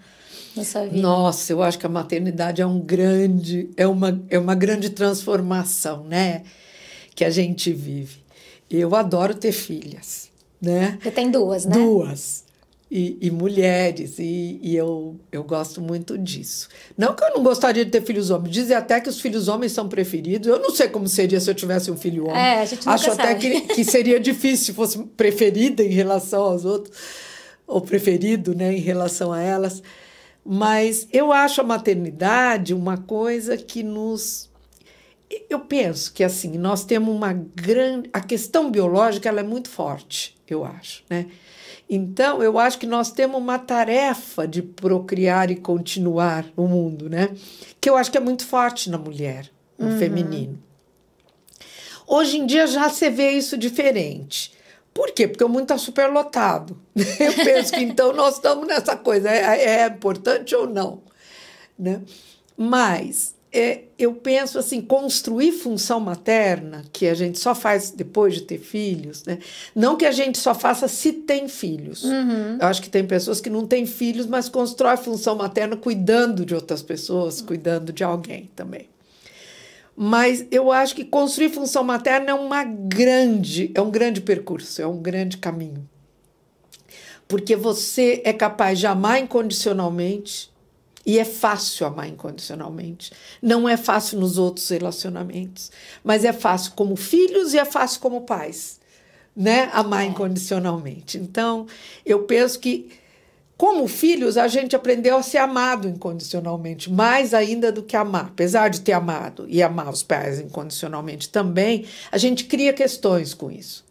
na sua vida? Nossa, eu acho que a maternidade é uma grande transformação, né? Que a gente vive. Eu adoro ter filhas, né? Você tem duas, né? Duas. E mulheres, e eu gosto muito disso. Não que eu não gostaria de ter filhos homens, dizem até que os filhos homens são preferidos. Eu não sei como seria se eu tivesse um filho homem. A gente nunca Acho sabe. até que seria difícil se fosse preferida em relação aos outros, ou preferido, né, em relação a elas. Mas eu acho a maternidade uma coisa que nos... Eu penso que, assim, nós temos uma grande... A questão biológica, ela é muito forte, eu acho, né? Então, eu acho que nós temos uma tarefa de procriar e continuar o mundo, né? Que eu acho que é muito forte na mulher, no feminino. Hoje em dia já se vê isso diferente. Por quê? Porque o mundo está superlotado. Eu penso que então nós estamos nessa coisa, é importante ou não? Né? Mas eu penso assim, construir função materna, que a gente só faz depois de ter filhos, né? Não que a gente só faça se tem filhos. Eu acho que tem pessoas que não têm filhos, mas constroem função materna cuidando de outras pessoas, cuidando de alguém também. Mas eu acho que construir função materna é um grande percurso, é um grande caminho. Porque você é capaz de amar incondicionalmente, e é fácil amar incondicionalmente. Não é fácil nos outros relacionamentos, mas é fácil como filhos e é fácil como pais, né? Amar incondicionalmente. Então, eu penso que, como filhos, a gente aprendeu a ser amado incondicionalmente, mais ainda do que amar. Apesar de ter amado e amar os pais incondicionalmente também, a gente cria questões com isso.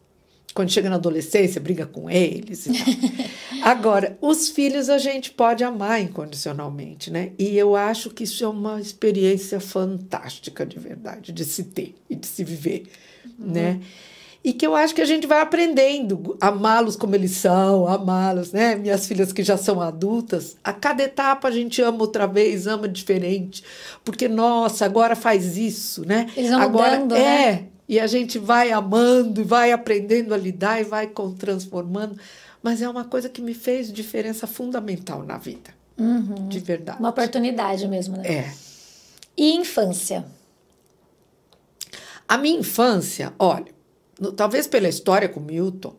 Quando chega na adolescência, briga com eles e tal. Agora, os filhos a gente pode amar incondicionalmente, né? E eu acho que isso é uma experiência fantástica, de verdade, de se ter e de se viver, né? E que eu acho que a gente vai aprendendo a amá-los como eles são, amá-los, né? Minhas filhas que já são adultas, a cada etapa a gente ama outra vez, ama diferente. Porque, nossa, agora faz isso, né? Eles vão agora mudando, né? E a gente vai amando, e vai aprendendo a lidar, e vai transformando. Mas é uma coisa que me fez diferença fundamental na vida. De verdade. Uma oportunidade mesmo, né? É. E infância? A minha infância, olha, talvez pela história com Milton,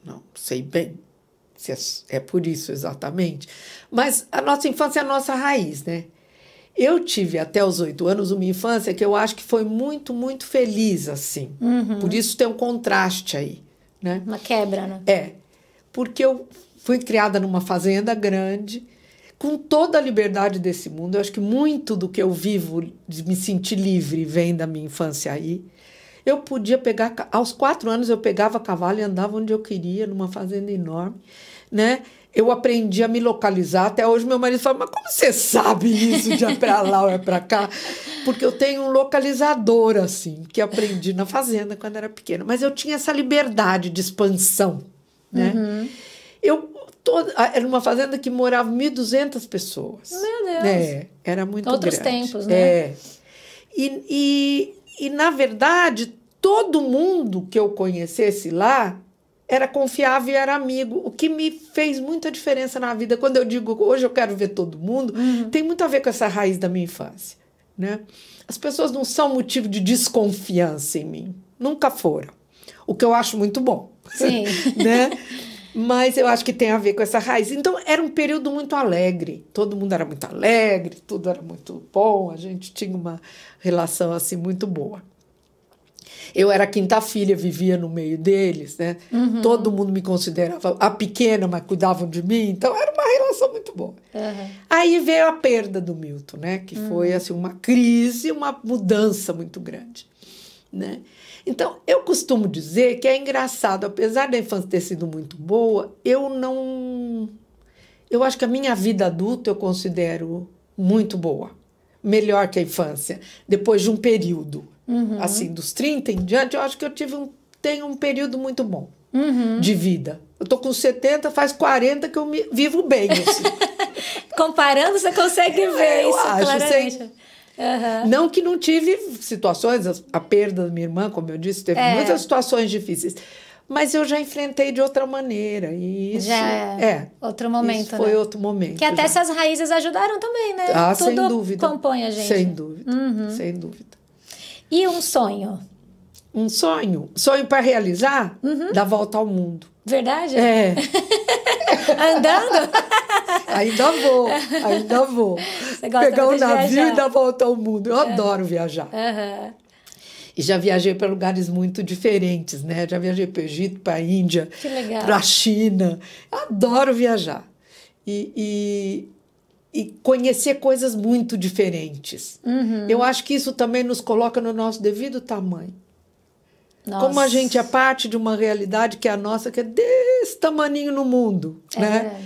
não sei bem se é por isso exatamente, mas a nossa infância é a nossa raiz, né? Eu tive até os 8 anos uma infância que eu acho que foi muito, muito feliz, assim. Por isso tem um contraste aí, né? Uma quebra, né? É, porque eu fui criada numa fazenda grande, com toda a liberdade desse mundo. Eu acho que muito do que eu vivo, de me sentir livre, vem da minha infância aí. Eu podia pegar... Aos 4 anos eu pegava cavalo e andava onde eu queria, numa fazenda enorme, né? Eu aprendi a me localizar. Até hoje meu marido fala, mas como você sabe isso de é para lá ou é para cá? Porque eu tenho um localizador, assim, que aprendi na fazenda quando era pequena. Mas eu tinha essa liberdade de expansão, né? Era uma fazenda que morava 1.200 pessoas. Meu Deus! Era muito Outros grande. tempos, né? E, na verdade, todo mundo que eu conhecesse lá era confiável e era amigo, o que me fez muita diferença na vida. Quando eu digo hoje eu quero ver todo mundo, tem muito a ver com essa raiz da minha infância, né? As pessoas não são motivo de desconfiança em mim, nunca foram, o que eu acho muito bom. Sim. Né? Mas eu acho que tem a ver com essa raiz. Então, era um período muito alegre. Todo mundo era muito alegre, tudo era muito bom. A gente tinha uma relação, assim, muito boa. Eu era a quinta filha, vivia no meio deles, né? Todo mundo me considerava a pequena, mas cuidavam de mim. Então, era uma relação muito boa. Aí veio a perda do Milton, né? Que foi, assim, uma crise, uma mudança muito grande, né? Então, eu costumo dizer que é engraçado, apesar da infância ter sido muito boa, eu acho que a minha vida adulta eu considero muito boa, melhor que a infância, depois de um período, assim, dos 30 em diante, eu acho que eu tenho um período muito bom de vida. Eu tô com 70, faz 40 que eu vivo bem, assim. Comparando, você consegue ver isso claramente. Não que não tive situações, a perda da minha irmã, como eu disse, teve muitas situações difíceis, mas eu já enfrentei de outra maneira. E isso já outro momento, isso foi outro momento. Que até essas raízes ajudaram também, né? Sem dúvida. Compõe a gente. Sem dúvida, sem dúvida. E um sonho? Um sonho? Sonho para realizar? Dar volta ao mundo. Verdade? É. Andando? Ainda vou. Você gosta pegar um navio viajar? e dar volta ao mundo. Eu adoro viajar. E já viajei para lugares muito diferentes, né? Já viajei para o Egito, para a Índia, para a China. Adoro viajar. E conhecer coisas muito diferentes. Eu acho que isso também nos coloca no nosso devido tamanho. Nossa. Como a gente é parte de uma realidade que é a nossa, que é desse tamaninho no mundo, né?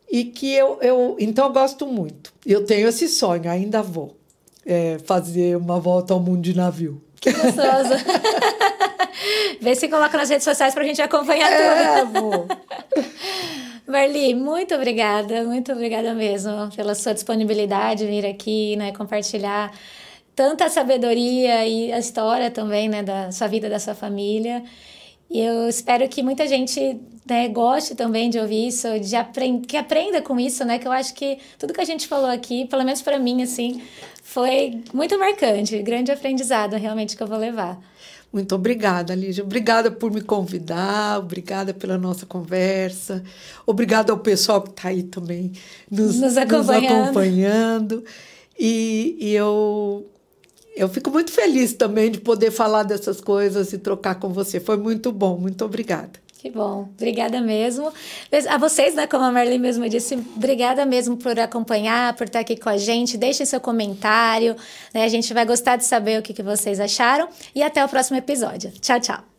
E que então eu gosto muito. Eu tenho esse sonho, ainda vou fazer uma volta ao mundo de navio. Que gostoso. Vê se coloca nas redes sociais pra gente acompanhar tudo. Vou. Marli, muito obrigada mesmo pela sua disponibilidade de vir aqui, né, compartilhar tanta sabedoria e a história também, né, da sua vida, da sua família. E eu espero que muita gente, né, goste também de ouvir isso, que aprenda com isso, né? Que eu acho que tudo que a gente falou aqui, pelo menos para mim, assim, foi muito marcante, grande aprendizado realmente que eu vou levar. Muito obrigada, Lígia. Obrigada por me convidar, obrigada pela nossa conversa, obrigada ao pessoal que está aí também nos acompanhando. E eu fico muito feliz também de poder falar dessas coisas e trocar com você. Foi muito bom, muito obrigada. Que bom, obrigada mesmo. A vocês, né, como a Marli mesmo disse, obrigada mesmo por acompanhar, por estar aqui com a gente. Deixem seu comentário, né? A gente vai gostar de saber o que vocês acharam. E até o próximo episódio. Tchau, tchau.